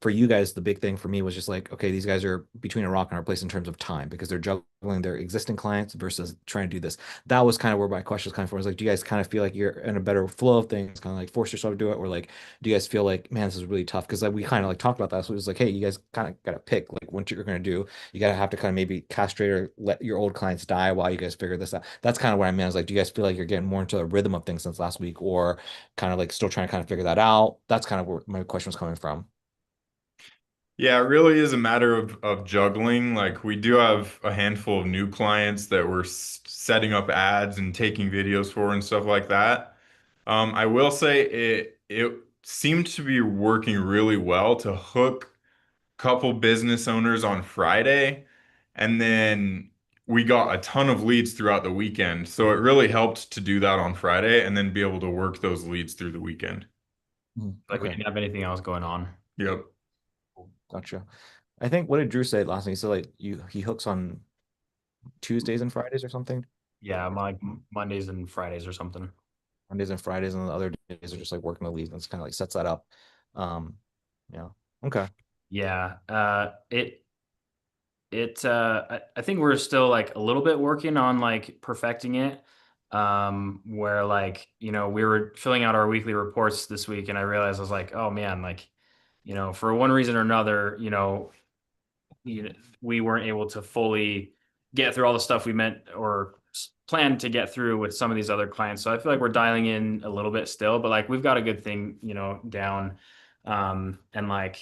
for you guys, the big thing for me was just like, okay, these guys are between a rock and a hard place in terms of time because they're juggling their existing clients versus trying to do this. That was kind of where my question was kind of for. Was like, do you guys kind of feel like you're in a better flow of things, kind of like force yourself to do it, or like, do you guys feel like, man, this is really tough? Because like, we kind of like talked about that. So it was like, hey, you guys kind of got to pick like what you're going to do. You got to have to kind of maybe castrate or let your old clients die while you guys figure this out. That's kind of what I meant. I was like, do you guys feel like you're getting more into the rhythm of things since last week, or kind of like still trying to kind of figure that out? That's kind of where my question was coming from. yeah, it really is a matter of juggling. Like we do have a handful of new clients that we're setting up ads and taking videos for and stuff like that. I will say it seemed to be working really well to hook couple business owners on Friday, and then we got a ton of leads throughout the weekend. So it really helped to do that on Friday and then be able to work those leads through the weekend. like we Okay, didn't have anything else going on. Yep. gotcha. I think what did Drew say last night? He said like he hooks on Tuesdays and Fridays or something. Yeah, like Mondays and Fridays or something. Mondays and Fridays, and the other days are just like working the leads. And it's kind of like sets that up. Um, yeah. Okay. Yeah. I think we're still like a little bit working on like perfecting it. Where like, we were filling out our weekly reports this week and I realized I was like, oh man, like, for one reason or another, you know, we weren't able to fully get through all the stuff we meant or planned to get through with some of these other clients. So I feel like we're dialing in a little bit still, but like we've got a good thing, down. And like,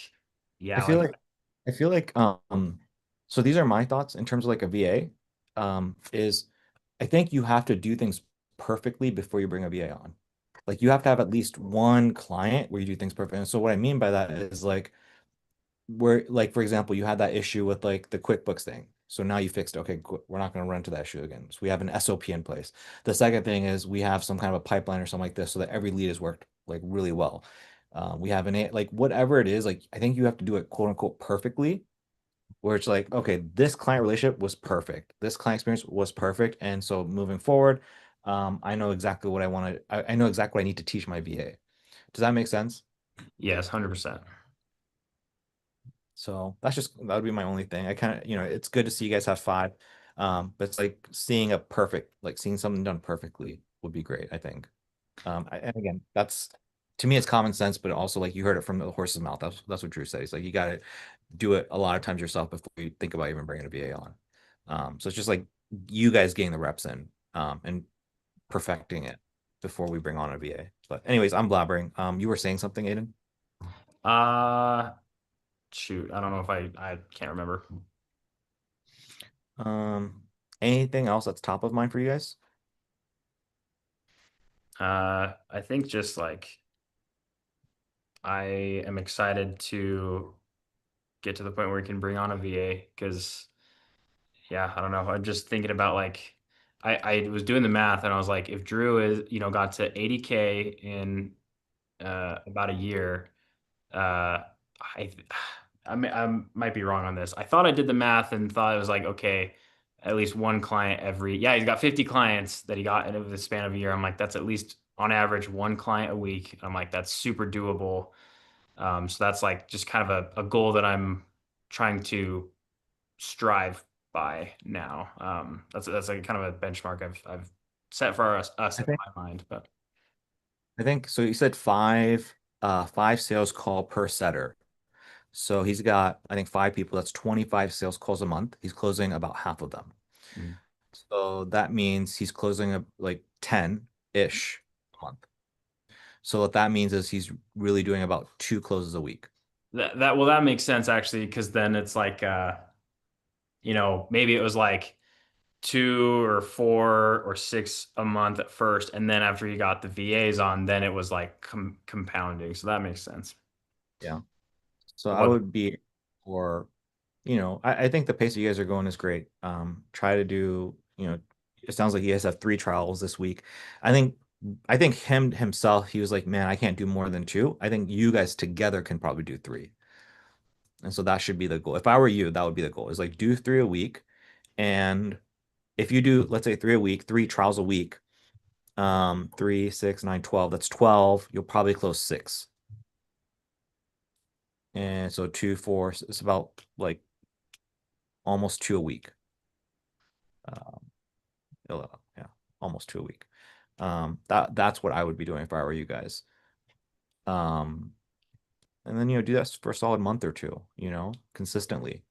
I yeah, feel like like I feel like so these are my thoughts in terms of like a VA. Is I think you have to do things perfectly before you bring a VA on. Like you have to have at least one client where you do things perfect. And so what I mean by that is like where like for example you had that issue with like the QuickBooks thing, so now you fixed it. Okay, we're not going to run into that issue again, so we have an SOP in place. The second thing is we have some kind of a pipeline or something like this so that every lead has worked like really well. We have like whatever it is, like I think you have to do it quote unquote perfectly, where it's like okay, this client relationship was perfect, this client experience was perfect, and so moving forward, I know exactly what I want to I know exactly what I need to teach my VA. Does that make sense? yes, 100%. So that's just that would be my only thing. I kind of, it's good to see you guys have 5. But it's like seeing a perfect, like seeing something done perfectly would be great, I think. And again, that's to me it's common sense, but also like you heard it from the horse's mouth. That's what Drew said. He's like, you gotta do it a lot of times yourself before you think about even bringing a VA on. So it's just like you guys getting the reps in, and perfecting it before we bring on a VA. But anyways, I'm blabbering. You were saying something, Aiden? Uh, Shoot, I don't know if I can't remember. Um, Anything else that's top of mind for you guys? I think just like I am excited to get to the point where we can bring on a VA because yeah, I don't know. I'm just thinking about like I was doing the math and I was like, if Drew got to 80K in about a year, I I might be wrong on this. I thought I did the math and thought it was like, okay, at least one client yeah, he's got 50 clients that he got in the span of a year. I'm like, that's at least on average one client a week. I'm like, that's super doable. So that's like just kind of a goal that I'm trying to strive by now. That's like kind of a benchmark I've set for us I in think my mind. But I think so. You said five sales call per setter. So he's got, I think, five people. That's 25 sales calls a month. He's closing about half of them. mm, So that means he's closing like 10-ish a month. So what that means is he's really doing about two closes a week. that makes sense actually, because then it's like maybe it was like two or four or six a month at first, and then after you got the VAs on, then it was like compounding. So that makes sense. Yeah. So It I was would be for, I think the pace you guys are going is great. Try to do, it sounds like you guys have three trials this week. I think I think him himself, he was like, man, I can't do more than two. I think you guys together can probably do three. And so that should be the goal. If I were you, that would be the goal. Is like do three a week. And if you do, let's say three a week, three trials a week, 3, 6, 9, 12, that's 12. You'll probably close six. And so two, four, it's about like almost two a week. Um, yeah, almost two a week. That's what I would be doing if I were you guys. Um, and then do that for a solid month or two, consistently.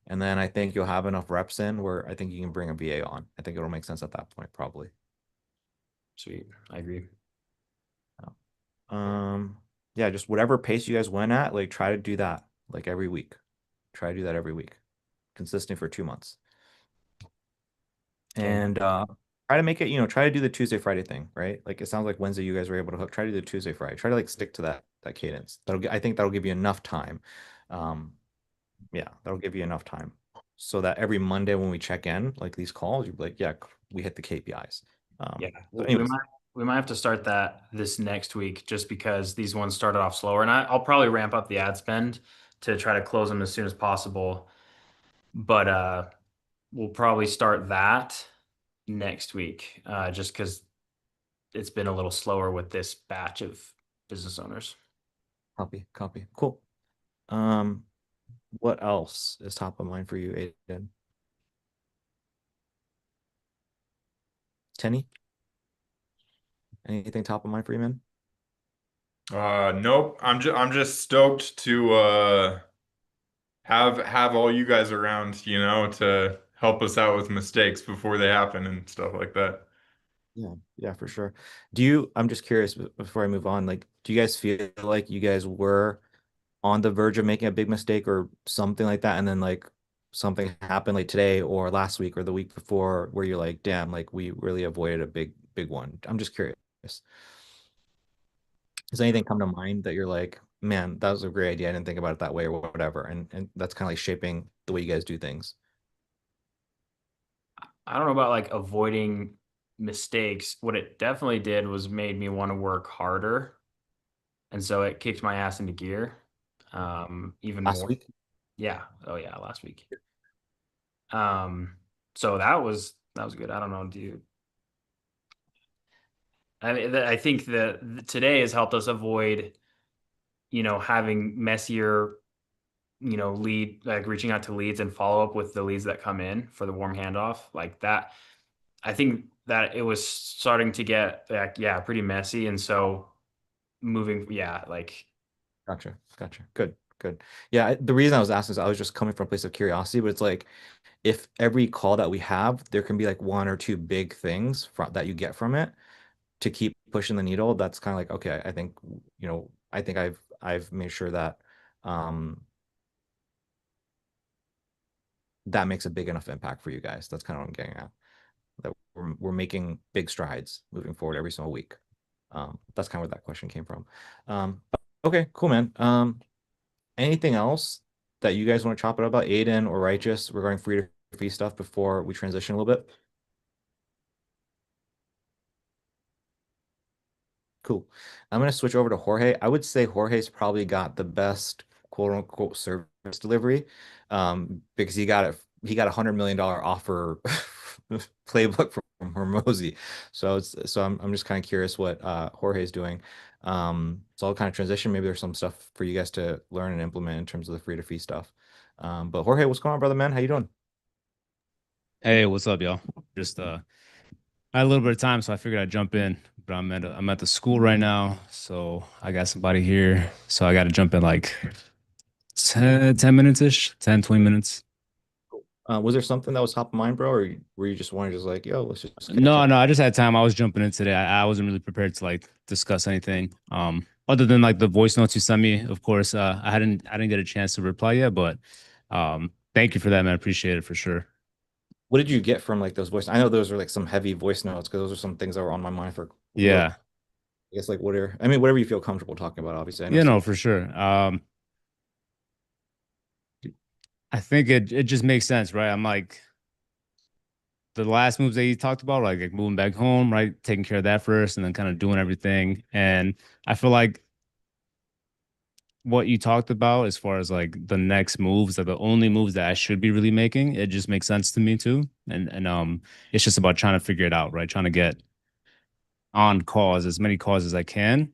And then I think you'll have enough reps in where I think you can bring a VA on. I think it'll make sense at that point, probably. sweet. I agree. Um, yeah, just whatever pace you guys went at, like try to do that like every week. Try to do that every week, consistent for 2 months. Okay. And try to make it, try to do the Tuesday, Friday thing, right? Like it sounds like Wednesday you guys were able to hook. Try to do the Tuesday, Friday. Try to like stick to that cadence. I think that'll give you enough time. Um, yeah, that'll give you enough time so that every Monday when we check in, like these calls, you'll be like, yeah, we hit the KPIs. Yeah, So we anyways, might have to start that this next week just because these ones started off slower, and I'll probably ramp up the ad spend to try to close them as soon as possible. But we'll probably start that next week, just because it's been a little slower with this batch of business owners. copy. Cool. Um, what else is top of mind for you, Aiden? Tenny? Anything top of mind for you, man? Nope. I'm just stoked to have all you guys around, to help us out with mistakes before they happen and stuff like that. Yeah, for sure. I'm just curious before I move on, like, do you guys feel like you guys were on the verge of making a big mistake or something like that, and then like something happened like today or last week or the week before where you're like, damn, like we really avoided a big one. I'm just curious. Does anything come to mind that you're like, man, that was a great idea. I didn't think about it that way or whatever. And that's kind of like shaping the way you guys do things. I don't know about like avoiding mistakes. What it definitely did was made me want to work harder, and so it kicked my ass into gear, even Last more. week, Yeah. Oh yeah, last week. Um, so that was good. I don't know. I mean, I think that today has helped us avoid, having messier, lead, like reaching out to leads and follow up with the leads that come in for the warm handoff like that. I think that it was starting to get like, yeah, pretty messy. And so yeah, like, gotcha. Good. Yeah, the reason I was asking is I was just coming from a place of curiosity, but it's like if every call that we have, there can be like one or two big things that you get from it to keep pushing the needle. That's kind of like, okay, I think, I think I've made sure that um that makes a big enough impact for you guys. That's kind of what I'm getting at. That we're making big strides moving forward every single week. That's kind of where that question came from. Um, okay, cool, man. Anything else that you guys want to chop it up about, Aiden or Righteous, regarding free to free stuff before we transition a little bit? Cool. I'm going to switch over to Jorge. I would say Jorge's probably got the best quote unquote service delivery because he got $100 million offer playbook from Hormozy. So I'm just kind of curious what Jorge's doing. So I'll kind of transition. Maybe there's some stuff for you guys to learn and implement in terms of the free to fee stuff. But Jorge, what's going on, brother man? How you doing? Hey, what's up, y'all? Just I had a little bit of time, so I figured I'd jump in. But I'm at the school right now, so I got somebody here. So I got to jump in like 10 minutes ish, 10, 20 minutes. Was there something that was top of mind, bro, or were you just wanting just like, yo, let's just catch No, up? no, I just had time. I was jumping in today. I wasn't really prepared to like discuss anything. Other than like the voice notes you sent me, of course. I didn't get a chance to reply yet, but thank you for that, man. I appreciate it for sure. What did you get from like those voice? I know those are like some heavy voice notes because those are some things that were on my mind for what Yeah, I guess like whatever. I mean, whatever you feel comfortable talking about. Obviously, I know you know, some. for sure. I think it just makes sense, right? I'm like the last moves that you talked about, like moving back home, right? Taking care of that first and then kind of doing everything. And I feel like what you talked about as far as like the next moves are the only moves that I should be really making. It just makes sense to me too. And it's just about trying to figure it out, right? Trying to get on calls, as many calls as I can,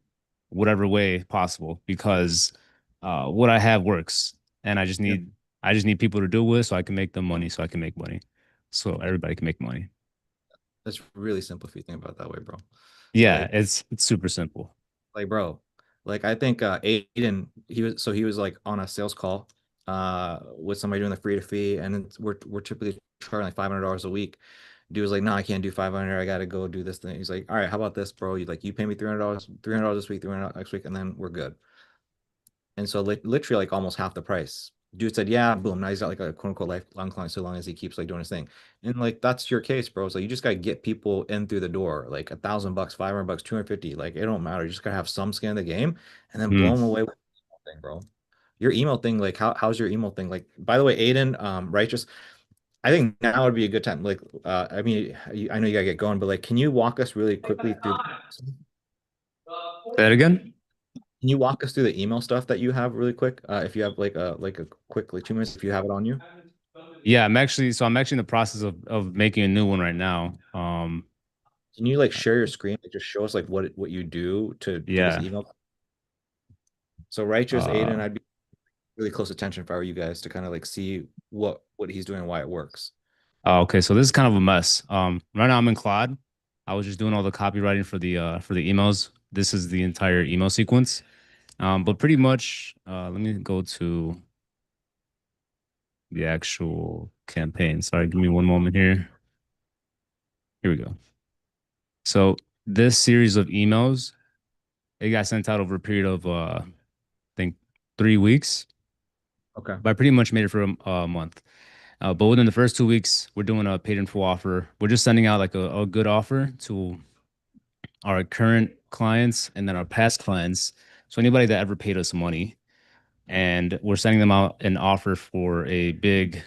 whatever way possible, because what I have works. And Yeah, I just need people to do it so I can make them money, so I can make money. So everybody can make money. that's really simple if you think about it that way, bro. Yeah, Like, it's super simple. bro, like I think Aiden, he was like on a sales call with somebody doing the free to fee, and we're typically charging like $500 a week. Dude was like, no, I can't do 500. I gotta go do this thing. He's like, all right, how about this, bro? You pay me $300, $300 this week, $300 next week, and then we're good. And so literally like almost half the price. Dude said, yeah, boom. Now he's got like a quote unquote lifelong client so long as he keeps like doing his thing. And like that's your case, bro. So you just gotta get people in through the door, like $1,000, $500, 250. Like it don't matter. You just gotta have some skin in the game and then blow Mm. them away with the email thing, bro. Your email thing, like how's your email thing? Like, by the way, Aiden, righteous. I think now would be a good time. Like, I mean, I know you gotta get going, but like, can you walk us really quickly through Say that again? can you walk us through the email stuff that you have really quick? If you have like a quick like 2 minutes, if you have it on you. Yeah, I'm actually in the process of making a new one right now. Can you like share your screen? Like just show us like what you do to do this Yeah. email. So righteous Uh Aiden, I'd be really close attention if I were you guys to kind of like see what he's doing and why it works. okay, so this is kind of a mess. Right now I'm in Claude. I was just doing all the copywriting for the emails. This is the entire email sequence. But pretty much let me go to the actual campaign. Sorry, give me one moment here. Here we go. So this series of emails, it got sent out over a period of I think 3 weeks, Okay. but I pretty much made it for a month. But within the first 2 weeks, we're doing a paid in full offer. We're just sending out like a good offer to our current clients and then our past clients. So anybody that ever paid us money, and we're sending them out an offer for a big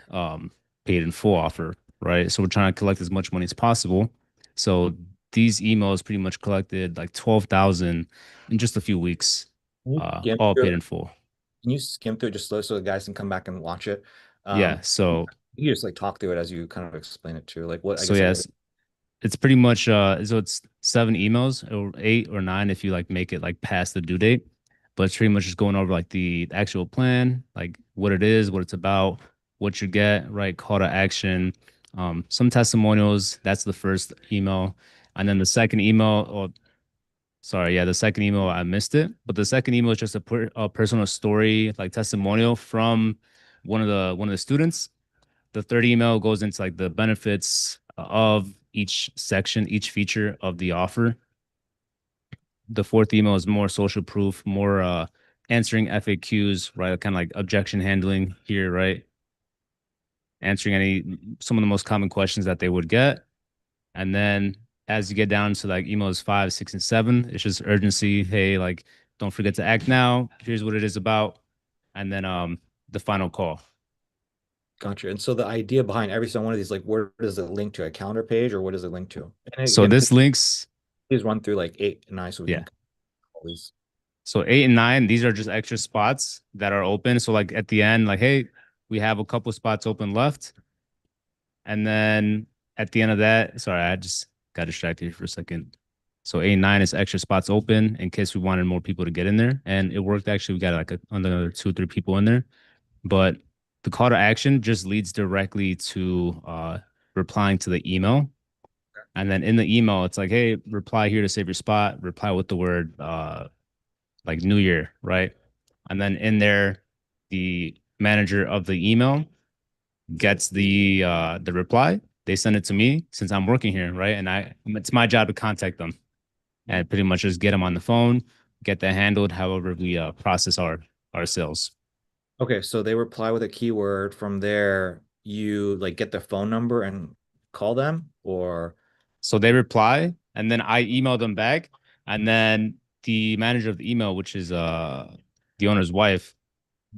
paid in full offer, right? So we're trying to collect as much money as possible. So these emails pretty much collected like 12,000 in just a few weeks, Can you skim all through paid it? in full. Can you skim through it just so the guys can come back and watch it? Yeah. You just like talk through it as you kind of explain it too. Like what I So guess like what yes, it's pretty much so it's 7 emails or 8 or 9 if you like make it like past the due date. But it's pretty much just going over like the actual plan, like what it is, what it's about, what you get, right? Call to action, some testimonials. That's the first email. And then the second email, or sorry, yeah, the second email I missed it. But the second email is just a personal story, like testimonial from one of the students. The third email goes into like the benefits of each section, each feature of the offer. The fourth email is more social proof, more answering FAQs, right? Kind of like objection handling here, right? Answering some of the most common questions that they would get. And then as you get down to like emails 5, 6, and 7, it's just urgency. Hey, like don't forget to act now. Here's what it is about. And then the final call. gotcha. And so the idea behind every single one of these, like where does it link to a calendar page or what does it link to? And So again, this links, please run through like 8 and 9 so we yeah. can all these. So 8 and 9, these are just extra spots that are open. So like at the end, like, hey, we have a couple spots open left. And then at the end of that, sorry, I just got distracted here for a second. So A9 is extra spots open in case we wanted more people to get in there. And it worked actually. We got like another 2 or 3 people in there. But the call to action just leads directly to replying to the email. And then in the email, it's like, hey, reply here to save your spot. Reply with the word like New Year, right? And then in there, the manager of the email gets the reply. They send it to me since I'm working here, right? And it's my job to contact them and pretty much just get them on the phone, get that handled. However, we process our sales. Okay, so they reply with a keyword. From there, you like get their phone number and call them, or So they reply, and then I email them back, and then the manager of the email, which is the owner's wife,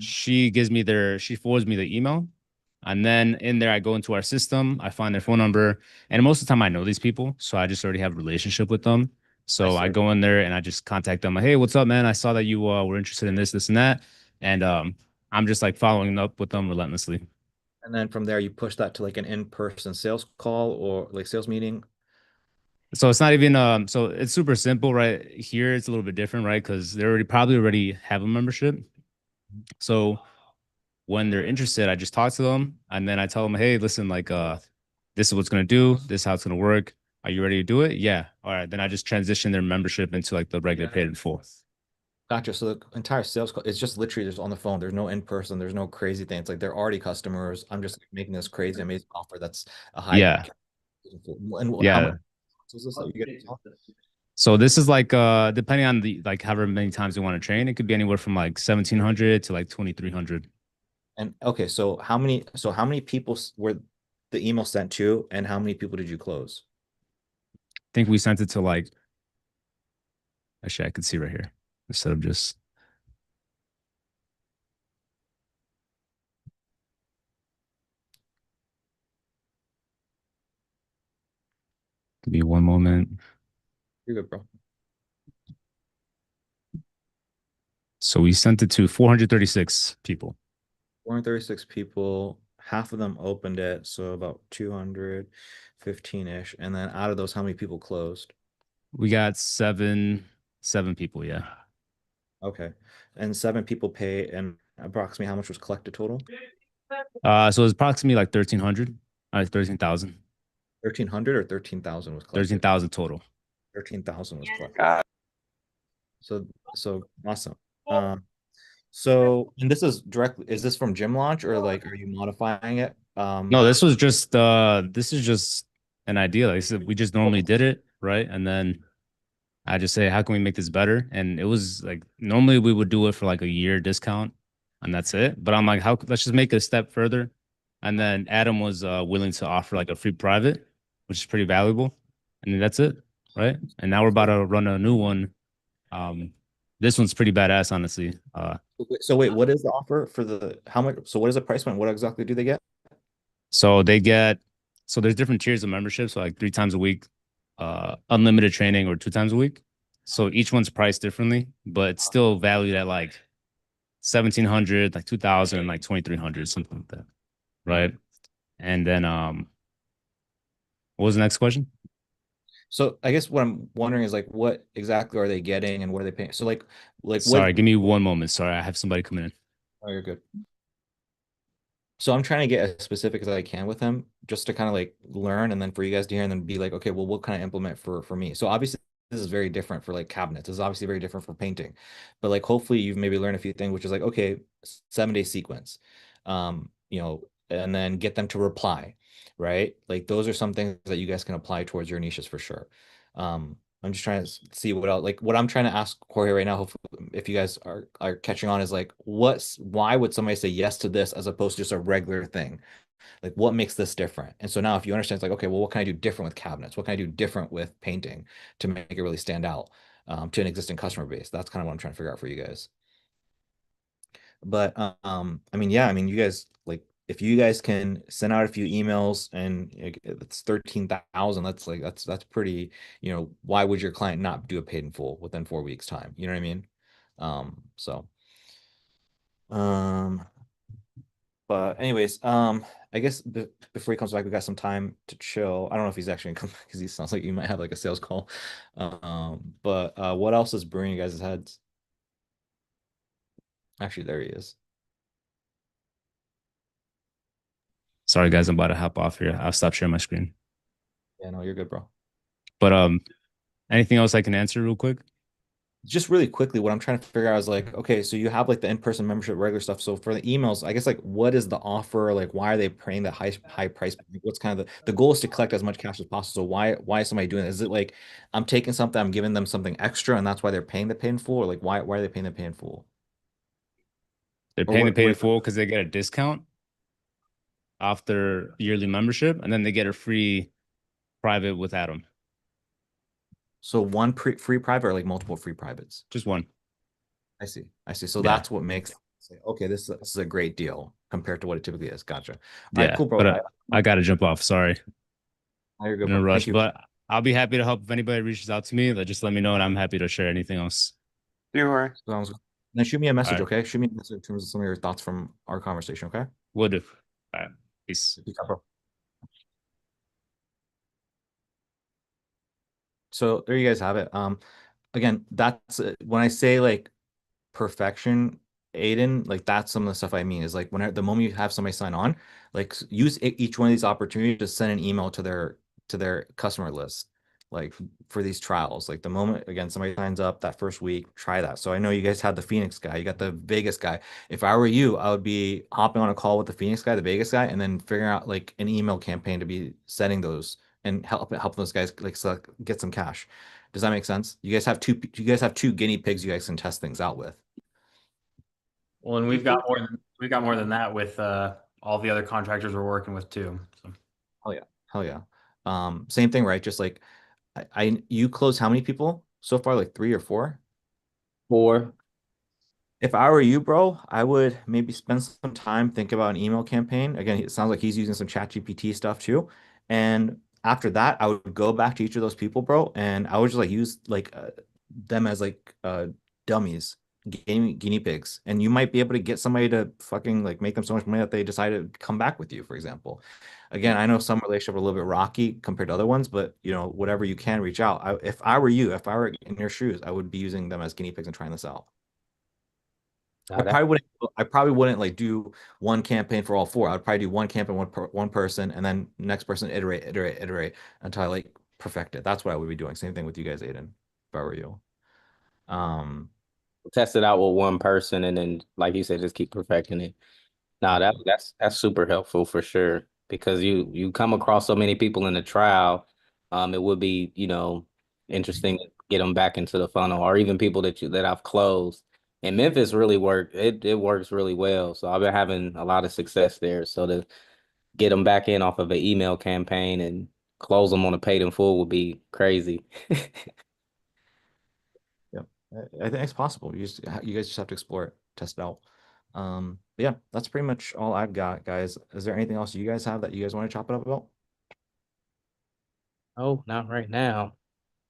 she forwards me the email, and then in there I go into our system, I find their phone number, and most of the time I know these people, so I just already have a relationship with them. So I see. go in there and I just contact them, like, hey, what's up, man? I saw that you were interested in this, and that, and I'm just like following up with them relentlessly. And then from there, you push that to like an in-person sales call or like sales meeting. So it's not even so it's super simple, right? Here it's a little bit different, right? Because they already have a membership. So when they're interested, I just talk to them and then I tell them, hey, listen, like this is what's gonna do, this is how it's gonna work. Are you ready to do it? Yeah. All right. Then I just transition their membership into like the regular paid in full. Gotcha. So the entire sales call is just literally just on the phone. There's no in person. There's no crazy thing. It's like they're already customers. I'm just making this crazy amazing offer that's a high. Yeah. And how much Yeah. is this that you get? So this is like depending on the like however many times you want to train, it could be anywhere from like 1,700 to like 2,300. And okay, so how many people were the email sent to, and how many people did you close? I think we sent it to like actually I could see right here instead of just give me one moment. You're good, bro. So we sent it to 436 people. 436 people. Half of them opened it, so about 215-ish. And then out of those, how many people closed? We got seven people, yeah. Okay. And 7 people pay, and approximately how much was collected total? So it's approximately like 1,300, 13,000. 1,300 or 13,000 was collected? 13,000 total. 13,000 was collected. So awesome. And this is directly, is this from Gym Launch or like are you modifying it? No, this is just an idea. Like I said, we just normally did it, right? And then I just say, how can we make this better? And it was like normally we would do it for like a year discount and that's it. But I'm like, let's just make it a step further. And then Adam was willing to offer like a free private, which is pretty valuable. And then that's it, right? And now we're about to run a new one. Um, this one's pretty badass, honestly. So wait, what is the offer for how much? So what is the price point? What exactly do they get? So they get so there's different tiers of membership. So like 3 times a week, unlimited training or 2 times a week. So each one's priced differently, but it's still valued at like 1,700, like 2,000, like 2,300, something like that. Right. And then what was the next question? So I guess what I'm wondering is like what exactly are they getting and what are they paying? So like Sorry, what give me one moment. Sorry, I have somebody coming in. oh, you're good. So I'm trying to get as specific as I can with him just to kind of like learn and then for you guys to hear and then be like, okay, well, what can I implement for me? So obviously this is very different for like cabinets. This is obviously very different for painting. But like hopefully you've maybe learned a few things, which is like, okay, 7-day sequence. And then get them to reply, right? Like those are some things that you guys can apply towards your niches for sure. I'm just trying to see what else, like what I'm trying to ask Jorge right now, hopefully if you guys are catching on is like, why would somebody say yes to this as opposed to just a regular thing? Like what makes this different? And so now if you understand, it's like, okay, well, what can I do different with cabinets? What can I do different with painting to make it really stand out to an existing customer base? That's kind of what I'm trying to figure out for you guys. But I mean, yeah, I mean, you guys like if you guys can send out a few emails and it's 13,000, that's pretty, why would your client not do a paid in full within 4 weeks time? You know what I mean? So um But anyways, I guess before he comes back, we got some time to chill. I don't know if he's actually gonna come because he sounds like you might have like a sales call. But what else is brewing you guys' heads? Actually, there he is. Sorry, guys, I'm about to hop off here. I'll stop sharing my screen. Yeah, no, you're good, bro. But anything else I can answer real quick? Just really quickly, what I'm trying to figure out is like, okay, so you have like the in-person membership, regular stuff. So for the emails, I guess like what is the offer? Like why are they paying that high price? What's kind of the goal is to collect as much cash as possible. So why is somebody doing it? Is it like I'm taking something, I'm giving them something extra, and that's why they're paying the pay in full? Or like why are they paying the pay in full? They're Or paying the pay in what full because they get a discount off their yearly membership, and then they get a free private with Adam. so one free private or like multiple free privates? Just one. I see. I see. So Yeah. that's what makes say, okay, this is a great deal compared to what it typically is. Gotcha. All right, Yeah. cool, bro. But I gotta jump off. Sorry. You're good, In a bro. rush. Thank you. But I'll be happy to help if anybody reaches out to me. Just let me know and I'm happy to share anything else. Don't worry. Sounds good. Then shoot me a All message, right. okay? Shoot me a message in terms of some of your thoughts from our conversation, okay? Will do. All right. Peace. Peace out, bro. So there you guys have it. Again, that's when I say like perfection, Aiden, like that's some of the stuff I mean is like when the moment you have somebody sign on, like use each one of these opportunities to send an email to their customer list, like for these trials. Like the moment again somebody signs up that first week, try that. So I know you guys had the Phoenix guy, you got the Vegas guy. If I were you, I would be hopping on a call with the Phoenix guy, the Vegas guy, and then figuring out like an email campaign to be setting those and help those guys like get some cash. Does that make sense? You guys have two guinea pigs you guys can test things out with. Well, and we've got more than that with all the other contractors we're working with too. So. Hell yeah. Hell yeah. Same thing, right? Just like you close how many people so far? Like three or four? 4. If I were you, bro, I would maybe spend some time think about an email campaign. Again, it sounds like he's using some chat GPT stuff too. And after that, I would go back to each of those people, bro, and I would just like use like them as like dummies, guinea pigs. And you might be able to get somebody to fucking like make them so much money that they decide to come back with you, for example. Again, I know some relationships are a little bit rocky compared to other ones, but you know, whatever you can reach out. If I were you, if I were in your shoes, I would be using them as guinea pigs and trying this out. Now that I probably wouldn't like do one campaign for all four. I'd probably do one campaign, one person, and then next person iterate until I like perfect it. That's what I would be doing. Same thing with you guys, Aiden, if I were you. Um, test it out with one person and then, like you said, just keep perfecting it. Now that's super helpful for sure because you come across so many people in the trial. It would be, interesting to get them back into the funnel or even people that I've closed. And Memphis really worked. It works really well. So I've been having a lot of success there. So to get them back in off of an email campaign and close them on a paid in full would be crazy. yeah, I think it's possible. You guys just have to explore it, test it out. But yeah, that's pretty much all I've got, guys. Is there anything else you guys have that you guys want to chop it up about? Oh, not right now.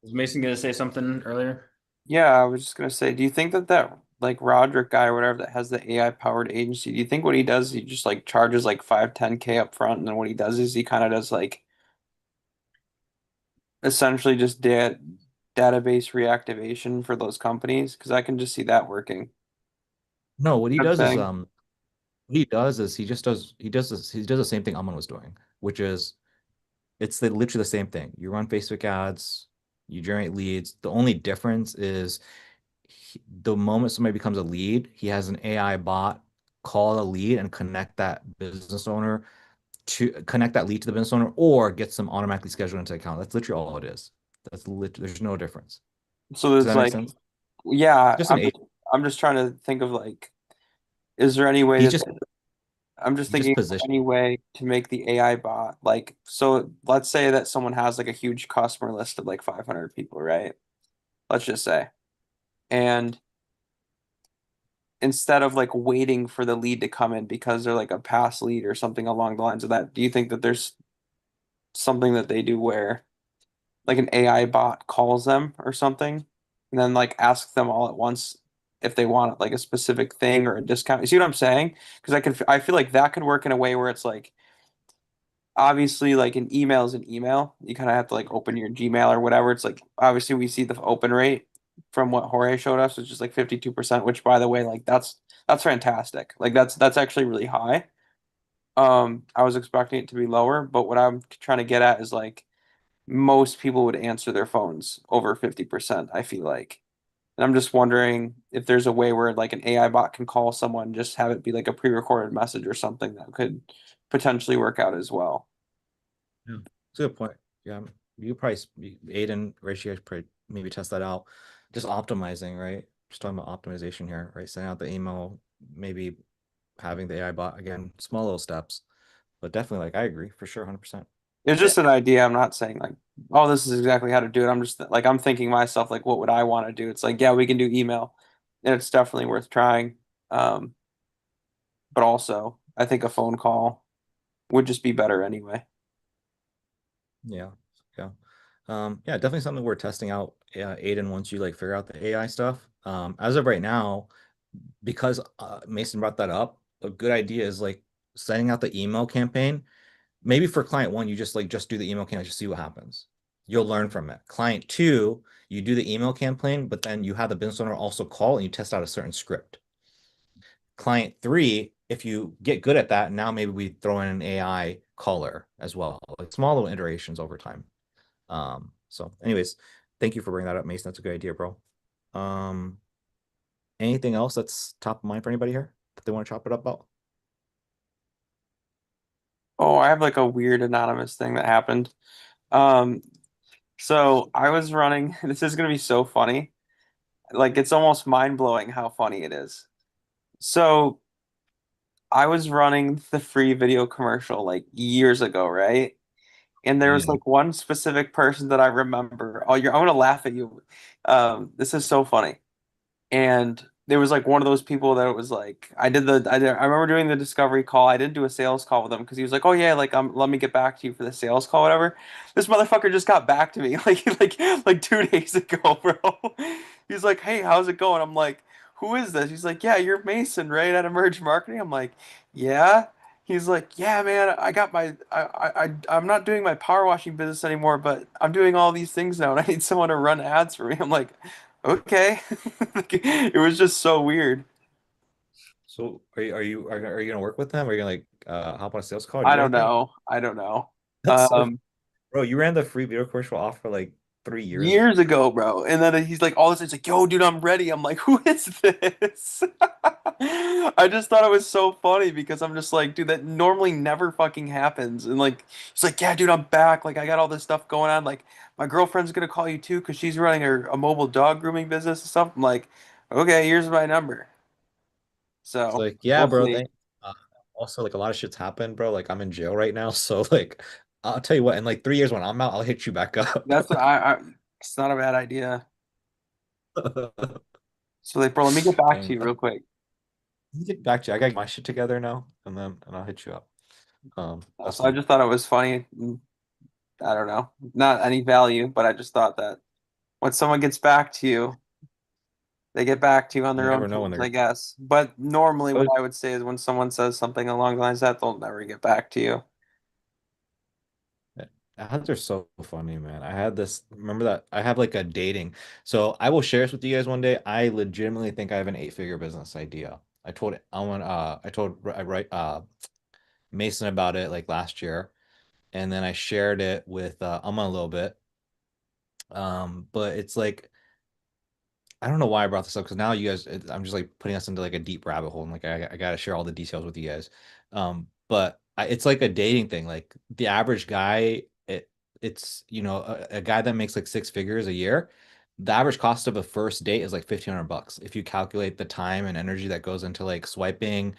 Was Mason going to say something earlier? Yeah, I was just gonna say, do you think that like Roderick guy or whatever that has the AI powered agency, do you think what he does, he just like charges like 5, 10K up front, and then what he does is he kind of does like essentially just database reactivation for those companies? Because I can just see that working. No, what he I'm does is saying. what he does is he does the same thing Aman was doing, which is literally the same thing. You run Facebook ads, you generate leads. The only difference is the moment somebody becomes a lead, he has an AI bot call a lead and connect that lead to the business owner or get them automatically scheduled into the account. That's literally all it is. There's no difference. So Does there's that make like, sense? yeah, Just an agent. I'm just trying to think of like, is there any way He's that just I'm just he's just thinking of positioned. any way to make the AI bot like, so let's say that someone has like a huge customer list of like 500 people, right? Let's just say. And instead of like waiting for the lead to come in because they're like a past lead or something along the lines of that, do you think that there's something that they do where like an AI bot calls them or something and then like asks them all at once if they want like a specific thing or a discount. You see what I'm saying? Because I feel like that could work in a way where it's like obviously like an email is an email. You kind of have to like open your Gmail or whatever. It's like obviously we see the open rate from what Jorge showed us, which is like 52%, which by the way, like that's fantastic. Like that's actually really high. I was expecting it to be lower, but what I'm trying to get at is like most people would answer their phones over 50%, I feel like. And I'm just wondering if there's a way where like an AI bot can call someone, just have it be like a pre-recorded message or something that could potentially work out as well. Yeah, it's a good point. Yeah, you probably Aiden, Ratio probably maybe test that out. Just optimizing, right? Just talking about optimization here, right? Sending out the email, maybe having the AI bot again, small little steps, but definitely like I agree for sure, 100%. It's just an idea. I'm not saying like, oh, this is exactly how to do it. I'm just like I'm thinking myself like, what would I want to do? It's like, yeah, we can do email, and it's definitely worth trying. Um, but also, I think a phone call would just be better anyway. Yeah, yeah, yeah, definitely something we're testing out, Aiden, once you like figure out the AI stuff. As of right now, because Mason brought that up, a good idea is like sending out the email campaign. Maybe for client one, you just do the email campaign, just see what happens. You'll learn from it. Client two, you do the email campaign, but then you have the business owner also call and you test out a certain script. Client three, if you get good at that, now maybe we throw in an AI caller as well, like small little iterations over time. So anyways, thank you for bringing that up, Mason. That's a good idea, bro. Um, anything else that's top of mind for anybody here that they want to chop it up about? Oh, I have like a weird anonymous thing that happened. Um, so I was running, this is gonna be so funny. Like it's almost mind-blowing how funny it is. So I was running the free video commercial like years ago, right? And there was Mm. like one specific person that I remember. Oh, I'm gonna laugh at you. This is so funny. And there was like one of those people that it was like I remember doing the discovery call. I didn't do a sales call with him because he was like, "Oh yeah, like let me get back to you for the sales call, whatever." This motherfucker just got back to me like 2 days ago, bro. He's like, "Hey, how's it going?" I'm like, "Who is this?" He's like, "Yeah, you're Mason, right, at Emerge Marketing." I'm like, "Yeah." He's like, "Yeah, man, I got I'm not doing my power washing business anymore, but I'm doing all these things now, and I need someone to run ads for me." I'm like, okay. It was just so weird. So are you gonna work with them? Are you gonna like hop on a sales call or I do don't anything? know. I don't know. That's so, Um, bro, you ran the free video commercial off for like 3 years. Years ago, bro. And then he's like, all this, it's like, yo, dude, I'm ready. I'm like, who is this? I just thought it was so funny because I'm just like, dude, that normally never fucking happens. And like, he's like, yeah, dude, I'm back. Like, I got all this stuff going on. Like, my girlfriend's gonna call you too because she's running a mobile dog grooming business and stuff. I'm like, okay, here's my number. It's So like, yeah, we'll bro. see. Uh, Also, like a lot of shit's happened, bro. Like I'm in jail right now, so like I'll tell you what. In like 3 years when I'm out, I'll hit you back up. That's it's not a bad idea. So like, bro, let me get back to Dang. you real quick. Let me get back to you. I got my shit together now, and I'll hit you up. That's So I fine. just thought it was funny. I don't know, not any value, but I just thought that when someone gets back to you, they get back to you on You their own never know when terms, they're. I guess. But normally, what Oh, I would say is when someone says something along the lines of that, they'll never get back to you. ads are so funny, man. I had this. Remember that I have like a dating. So I will share this with you guys one day. I legitimately think I have an eight-figure business idea. I told Mason about it like last year, and then I shared it with Amma a little bit. But it's like I don't know why I brought this up because now you guys, I'm just like putting us into like a deep rabbit hole and like I gotta share all the details with you guys. But it's like a dating thing. Like the average guy, it's a guy that makes like six figures a year. The average cost of a first date is like 1,500 bucks if you calculate the time and energy that goes into like swiping,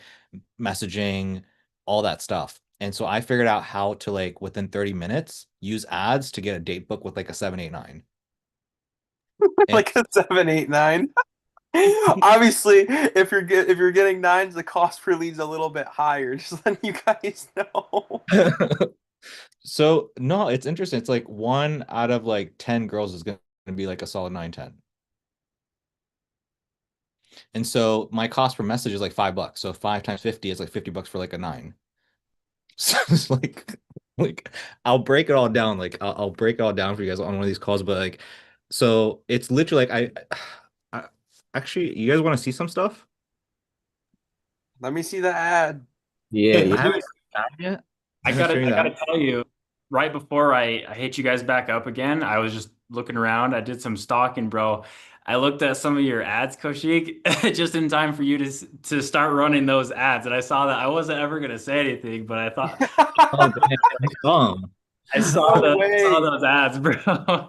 messaging, all that stuff. And so I figured out how to like within 30 minutes use ads to get a date book with like a 789. And Like a 7, 8, 9. Obviously, if you're getting nines, the cost per lead's a little bit higher. Just letting you guys know. So no, it's interesting. It's like one out of like 10 girls is gonna be like a solid 9, 10. And so my cost per message is like $5. So 5 times 50 is like $50 for like a 9. So it's like I'll break it all down. Like I'll break it all down for you guys on one of these calls. But like, so it's literally like I actually, you guys want to see some stuff? Let me see the ad. Yeah, I yeah. haven't seen that yet. I I haven't gotta shown you I that. gotta tell you, right before I hit you guys back up again, I was just looking around. I did some stalking, bro. I looked at some of your ads, Koshik, just in time for you to start running those ads, and I saw that I wasn't ever gonna say anything, but I thought Oh, damn, I saw 'em. I saw No the saw way. those ads, bro.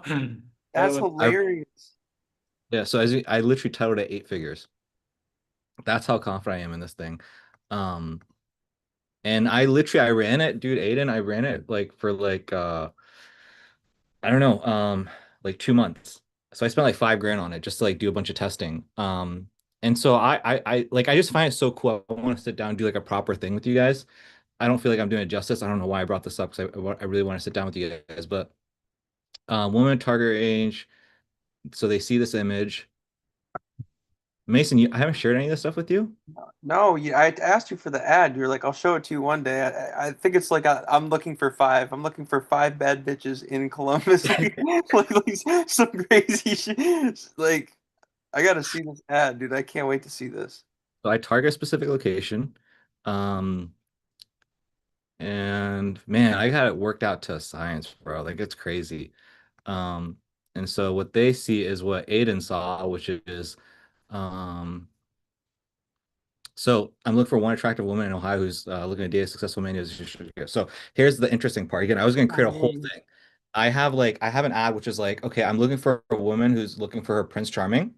It That's was I hilarious. Yeah, so I literally titled it 8 figures. That's how confident I am in this thing. Um, and I ran it, dude, Aiden, I ran it like for like I don't know, like 2 months. So I spent like 5 grand on it just to like do a bunch of testing. And so I just find it so cool. I want to sit down and do like a proper thing with you guys. I don't feel like I'm doing it justice. I don't know why I brought this up because I really want to sit down with you guys. But woman target range, so they see this image. Mason, I haven't shared any of this stuff with you. No, I asked you for the ad. You're like, I'll show it to you one day. I think it's like I'm looking for five. I'm looking for five bad bitches in Columbus. Like some crazy shit. Like, I gotta see this ad, dude. I can't wait to see this. So I target a specific location. Um, and man, I got it worked out to a science, bro. Like it's crazy. Um, and so what they see is what Aiden saw, which is um so I'm looking for one attractive woman in Ohio who's looking to date a successful man. So here's the interesting part. Again, I was going to create a whole Dang. thing. I have an ad which is like, okay, I'm looking for a woman who's looking for her Prince Charming.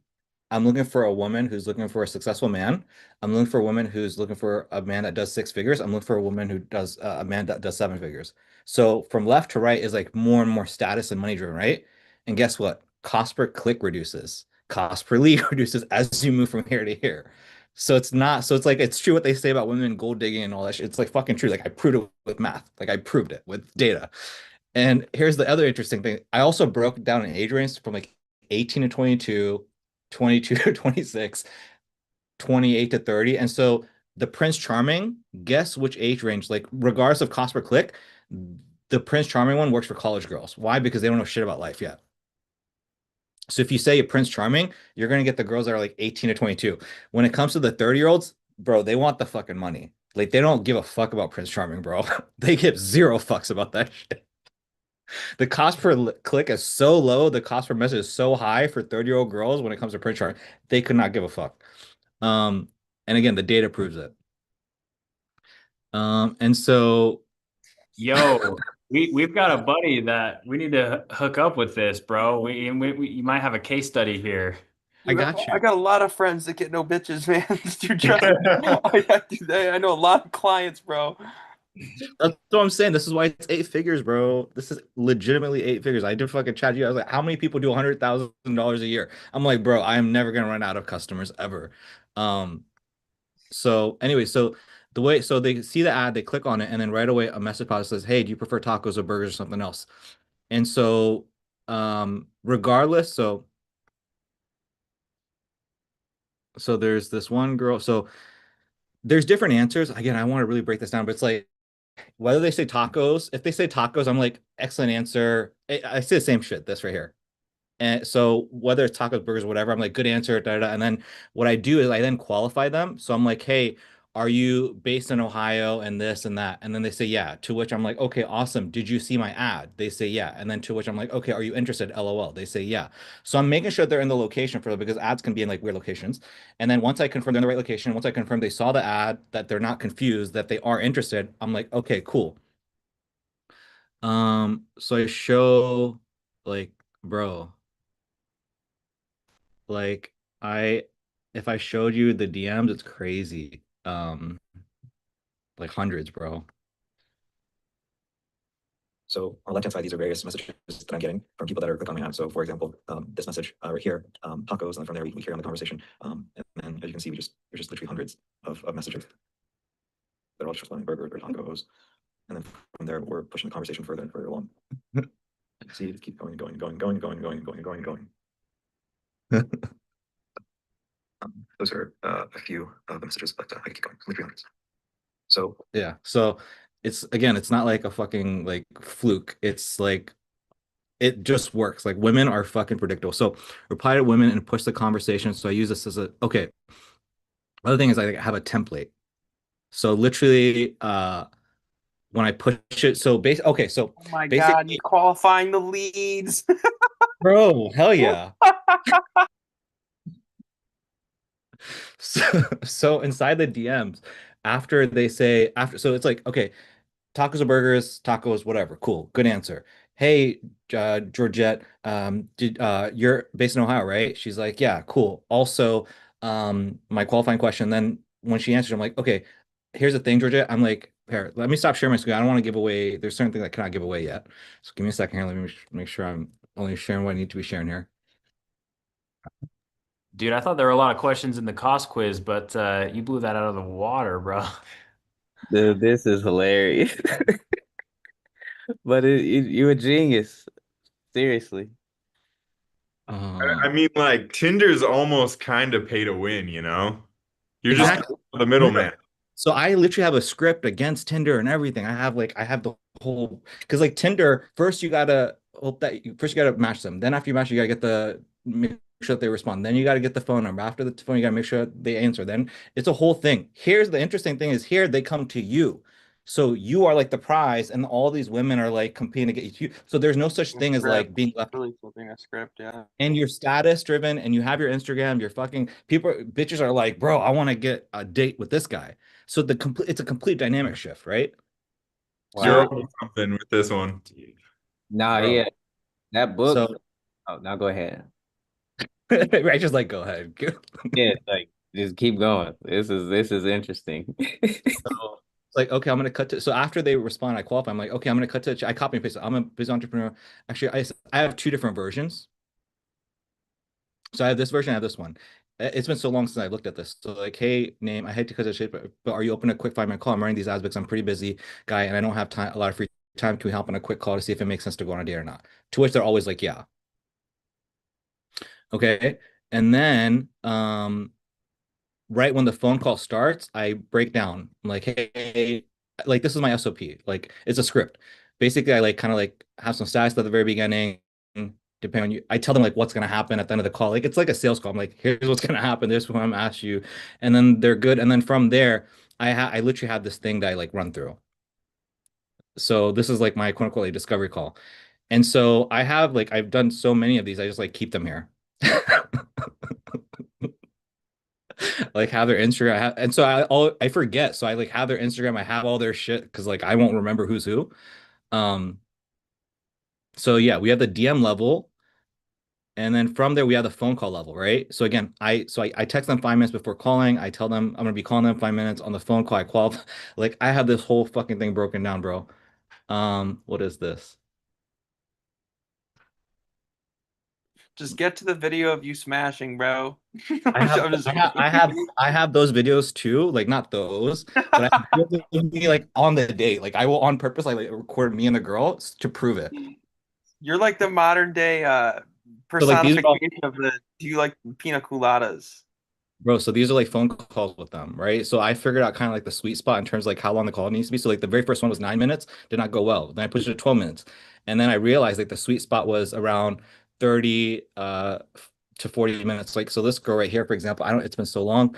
I'm looking for a woman who's looking for a successful man. I'm looking for a woman who's looking for a man that does 6 figures. I'm looking for a woman who does a man that does 7 figures. So from left to right is like more and more status and money driven, right? And guess what? Cost per click reduces. Cost per lead reduces as you move from here to here. So it's not, so it's like, it's true what they say about women gold digging and all that shit. It's like fucking true. Like I proved it with math. Like I proved it with data. And here's the other interesting thing. I also broke down an age range from like 18 to 22, 22 to 26, 28 to 30. And so the Prince Charming, guess which age range, like regardless of cost per click, the Prince Charming one works for college girls. Why? Because they don't know shit about life yet. So if you say a Prince Charming, you're gonna get the girls that are like 18 to 22. When it comes to the 30-year-olds, bro, they want the fucking money. Like they don't give a fuck about Prince Charming, bro. They give zero fucks about that shit. The cost per click is so low, the cost per message is so high for 30-year-old girls when it comes to Prince Charming. They could not give a fuck. Um, and again, the data proves it. And so Yo, we've got a buddy that we need to hook up with this, bro. You might have a case study here. I Dude, got I you. got a lot of friends that get no bitches, man. Dude, trust me. I know a lot of clients, bro. That's what I'm saying. This is why it's 8 figures, bro. This is legitimately 8 figures. I did fucking chat you. I was like, how many people do $100,000 a year? I'm like, bro, I am never gonna run out of customers ever. Um, so anyway, so they see the ad, they click on it, and then right away a message pops says, hey, do you prefer tacos or burgers or something else? And so regardless, so there's this one girl, so there's different answers. Again, I want to really break this down, but it's like whether they say tacos, if they say tacos, I'm like, excellent answer. I say the same shit, this right here. And so whether it's tacos, burgers, whatever, I'm like, good answer, da, da, da. And then what I do is I then qualify them. So I'm like, hey, are you based in Ohio and this and that? And then they say, yeah. To which I'm like, okay, awesome. Did you see my ad? They say, yeah. And then to which I'm like, okay, are you interested? LOL. They say, yeah. So I'm making sure they're in the location for them because ads can be in like weird locations. And then once I confirm they're in the right location, once I confirm they saw the ad, that they're not confused, that they are interested, I'm like, okay, cool. So I show like, bro. Like I if I showed you the DMs, it's crazy. Like hundreds, bro. So on the left-hand side, these are various messages that I'm getting from people that are clicking on my ad. So for example, this message right here, tacos, and then from there we carry on the conversation. And then as you can see, there's just literally hundreds of messages. They're all just responding burgers or tacos. And then from there, we're pushing the conversation further and further along. See, just keep going, going, going, going, going, going, going, going, going. Those are a few of the messages, but I can keep going. Only 300. So Yeah. So it's again, it's not like a fucking like fluke. It's like it just works. Like women are fucking predictable. So reply to women and push the conversation. So I use this as a okay. Other thing is I have a template. So literally, when I push it, so okay, so Oh my God, you basically, qualifying the leads. bro, hell yeah. So, so inside the DMs, after they say after, so it's like, okay, tacos or burgers, tacos, whatever. Cool. Good answer. Hey, Georgette, did you're based in Ohio, right? She's like, yeah, cool. Also, my qualifying question. Then when she answered, I'm like, okay, here's the thing, Georgette. I'm like, here, let me stop sharing my screen. I don't want to give away. There's certain things I cannot give away yet. So give me a second here. Let me make sure I'm only sharing what I need to be sharing here. Dude, I thought there were a lot of questions in the cost quiz, but you blew that out of the water, bro. Dude, this is hilarious. But you a genius. Seriously. I Um, mean, like Tinder's almost kind of pay to win, you know? You're just exactly. the No, no. middleman. So I literally have a script against Tinder and everything. I have the whole because like Tinder, first you gotta hope that first you gotta match them. Then after you match, you gotta get the make sure that they respond. Then you gotta get the phone number. After the phone, you gotta make sure they answer. Then it's a whole thing. Here's the interesting thing is here they come to you. So you are like the prize, and all these women are like competing to get you. So there's no such A thing as like script. being left Really flipping a script, yeah. and you're status driven and you have your Instagram, you're fucking people bitches are like, bro, I want to get a date with this guy. So the complete it's a complete dynamic shift, right? You're Wow. So on something with this one. Nah, bro, yeah. That book. so Oh, now go ahead. I just like go ahead. Yeah, like just keep going. This is interesting. So it's like, okay, I'm gonna cut to so after they respond, I qualify. I'm like, okay, I'm gonna cut to I copy and paste it. I'm a business entrepreneur. Actually, I have two different versions. So I have this version, I have this one. It's been so long since I looked at this. So like, hey, name, I hate to cut the shit, but are you open to a quick 5 minute call? I'm running these ads because I'm a pretty busy guy and I don't have time, a lot of free time. Can we hop on a quick call to see if it makes sense to go on a date or not? To which they're always like, yeah. Okay. And then right when the phone call starts, I break down. I'm like, hey, like this is my SOP. Like it's a script. Basically, I like kind of like have some stats at the very beginning. Depending on you, I tell them like what's gonna happen at the end of the call. Like it's like a sales call. I'm like, here's what's gonna happen. This is what I'm gonna ask you, and then they're good. And then from there, I literally have this thing that I like run through. So this is like my quote unquote like, discovery call. And so I have like I've done so many of these. I just like keep them here. Like have their Instagram. And so I forget. So I like have their Instagram. I have all their shit because like I won't remember who's who. Um, so yeah, we have the DM level, and then from there we have the phone call level, right? So again, I text them 5 minutes before calling. I tell them I'm gonna be calling them 5 minutes on the phone call. I qualify. Like I have this whole fucking thing broken down, bro. What is this? Just get to the video of you smashing, bro. I have I'm just I have I have kidding. I have those videos too, like not those, but I have videos of me like on the date. Like I will on purpose like record me and the girl to prove it. You're like the modern day So like these are all personification of the do you like pina coladas? bro, so these are like phone calls with them, right? So I figured out kind of like the sweet spot in terms of like how long the call needs to be. So like the very first one was 9 minutes, did not go well. Then I pushed it to 12 minutes. And then I realized like the sweet spot was around 30 to 40 minutes. Like so this girl right here, for example, I don't it's been so long.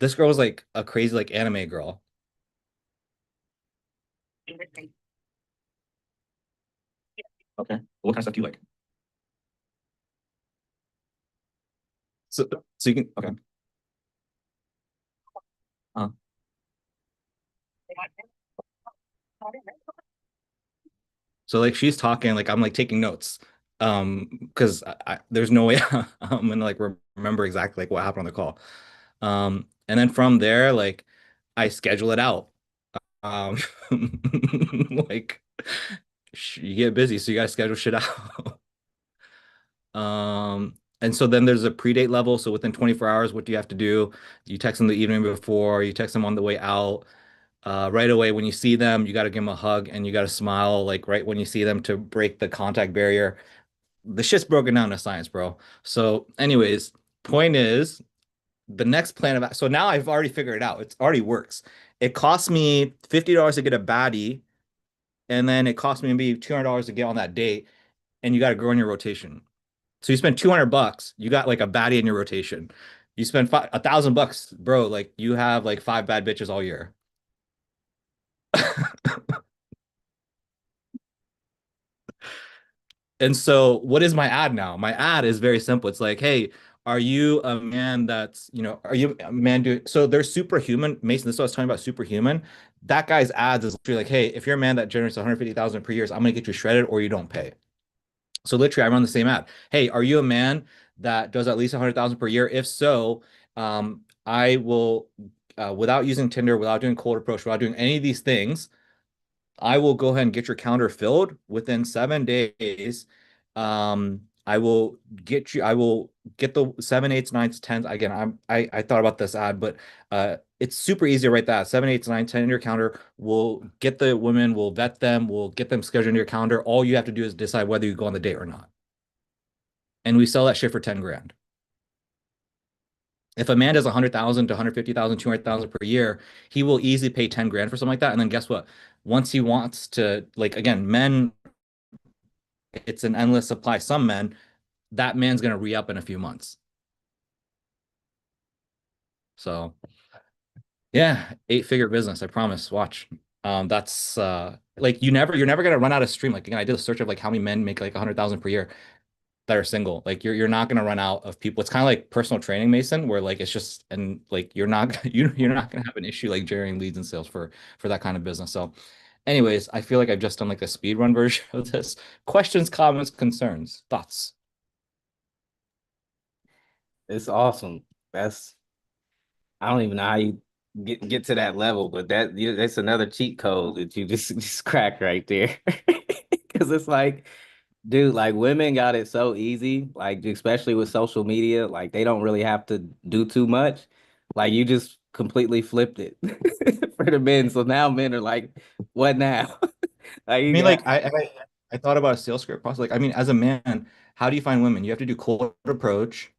This girl was like a crazy like anime girl. okay, what kind of stuff do you like? So so you can Okay. Uh, so like she's talking, like I'm like taking notes. Because there's no way I'm gonna like remember exactly like what happened on the call. And then from there, like I schedule it out. Um, like you get busy, so you gotta schedule shit out. And so then there's a pre-date level. So within 24 hours, what do you have to do? You text them the evening before, you text them on the way out. Right away, when you see them, you got to give them a hug and you got to smile, like right when you see them to break the contact barrier. The shit's broken down to science, bro. So, anyways, point is, the next plan of so now I've already figured it out. It already works. It costs me $50 to get a baddie, and then it costs me maybe $200 to get on that date, and you got to grow in your rotation. So you spend 200 bucks, you got like a baddie in your rotation. You spend 1,000 bucks, bro, like you have like five bad bitches all year. And so what is my ad now? My ad is very simple. It's like, hey, are you a man that's, are you a man doing so there's superhuman, Mason, this is what I was talking about superhuman. That guy's ads is literally like, hey, if you're a man that generates 150,000 per year, I'm gonna get you shredded or you don't pay. So literally I run the same ad. Hey, are you a man that does at least 100,000 per year? If so, I will without using Tinder, without doing cold approach, without doing any of these things, I will go ahead and get your calendar filled within 7 days. I will get the seven, eights, nines, tens. Again, I thought about this ad, but it's super easy to write that. Seven, eights, nine, 10 in your calendar. We'll get the women, we'll vet them, we'll get them scheduled in your calendar. All you have to do is decide whether you go on the date or not. And we sell that shit for 10 grand. If a man does 100,000 to 150,000, 200,000 per year, he will easily pay 10 grand for something like that. And then guess what? Once he wants to, like, again, men, it's an endless supply. Some men, that man's going to re-up in a few months. So, yeah, eight-figure business, I promise. Watch. That's like you're never gonna run out of stream. Like again, I did a search of like how many men make like 100,000 per year that are single. Like you're not gonna run out of people. It's kind of like personal training, Mason, where like it's just and like you're not gonna have an issue like generating leads and sales for that kind of business. So, anyways, I feel like I've just done like a speed run version of this. Questions, comments, concerns, thoughts. It's awesome. That's I don't even know how you get to that level, but that's another cheat code that you just cracked right there. Because it's like, dude, like women got it so easy, like especially with social media, like they don't really have to do too much. Like you just completely flipped it for the men. So now men are like, what now? Like I you mean, got like I thought about a sales script process. Like, I mean, as a man, how do you find women? You have to do cold approach,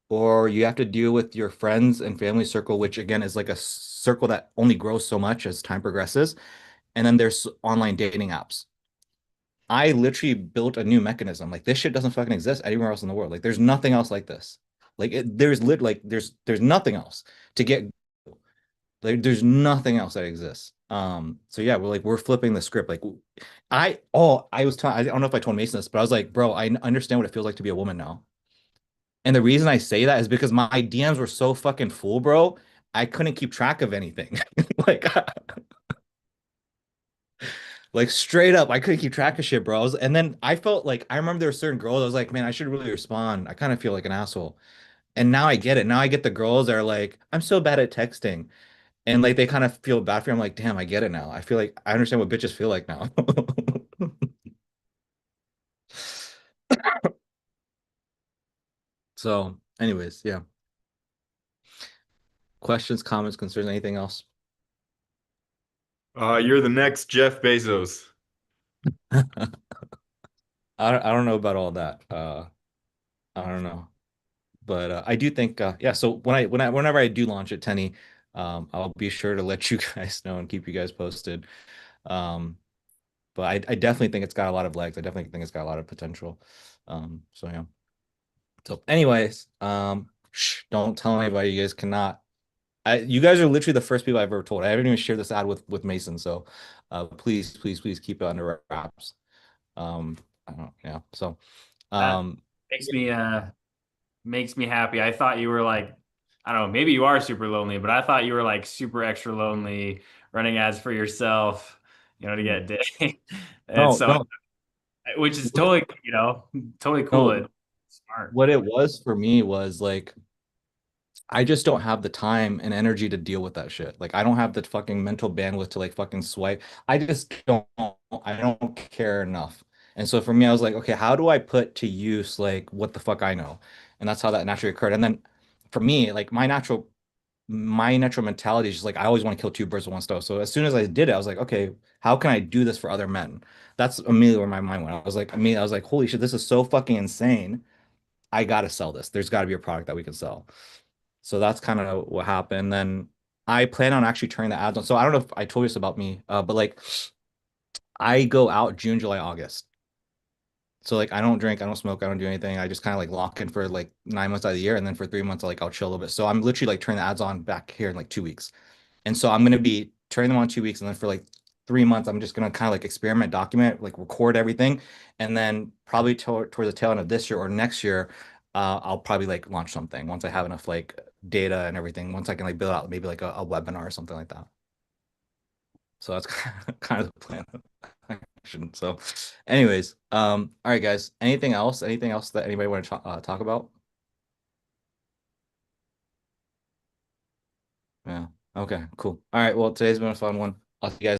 or you have to deal with your friends and family circle, which again is like a circle that only grows so much as time progresses. And then there's online dating apps. I literally built a new mechanism. Like this shit doesn't fucking exist anywhere else in the world. Like there's nothing else like this. Like there's nothing else to get like there's nothing else that exists. So yeah, we're flipping the script. Like I don't know if I told Mason this, but I was like, bro, I understand what it feels like to be a woman now. And the reason I say that is because my DMs were so fucking full, bro. I couldn't keep track of anything. Like, like straight up, I couldn't keep track of shit, bros. And then I felt like I remember there were certain girls I was like, man, I should really respond. I kind of feel like an asshole. And now I get it. Now I get the girls that are like, I'm so bad at texting. And like they kind of feel bad for me. I'm like, damn, I get it now. I feel like I understand what bitches feel like now. So, anyways, yeah. Questions, comments, concerns, anything else? You're the next Jeff Bezos. I don't know about all that. I don't know. But I do think yeah, so whenever I do launch at Tenny, I'll be sure to let you guys know and keep you guys posted. Um, but I definitely think it's got a lot of legs. I definitely think it's got a lot of potential. So yeah. So anyways, don't tell anybody. You guys cannot. You guys are literally the first people I've ever told. I haven't even shared this ad with Mason. So please keep it under wraps. I don't yeah. So That um makes me happy. I thought you were like, I don't know, maybe you are super lonely, but I thought you were like super extra lonely running ads for yourself, to get day. And no, so, no, which is totally, totally cool. no. It's smart. What it was for me was like I just don't have the time and energy to deal with that shit. Like I don't have the fucking mental bandwidth to like fucking swipe. I don't care enough. And so for me, I was like, okay, how do I put to use like what the fuck I know? And that's how that naturally occurred. And then for me, like my natural mentality is just like I always want to kill two birds with one stone. So as soon as I did it, I was like, okay, how can I do this for other men? That's immediately where my mind went. I was like, holy shit, this is so fucking insane. I gotta sell this. There's got to be a product that we can sell. So that's kind of what happened. Then I plan on actually turning the ads on. So I don't know if I told you this about me, but like I go out June, July, August. So like I don't drink, I don't smoke, I don't do anything. I just kind of like lock in for like 9 months out of the year, and then for 3 months like I'll chill a little bit. So I'm literally like turning the ads on back here in like 2 weeks. And so I'm gonna be turning them on 2 weeks, and then for like 3 months, I'm just gonna kind of like experiment, document, like record everything, and then probably towards the tail end of this year or next year, I'll probably like launch something once I have enough like data and everything. Once I can like build out maybe like a webinar or something like that. So that's kind of the plan of action. So, anyways, all right, guys. Anything else? Anything else that anybody want to talk about? Yeah. Okay. Cool. All right. Well, today's been a fun one. I'll see you guys.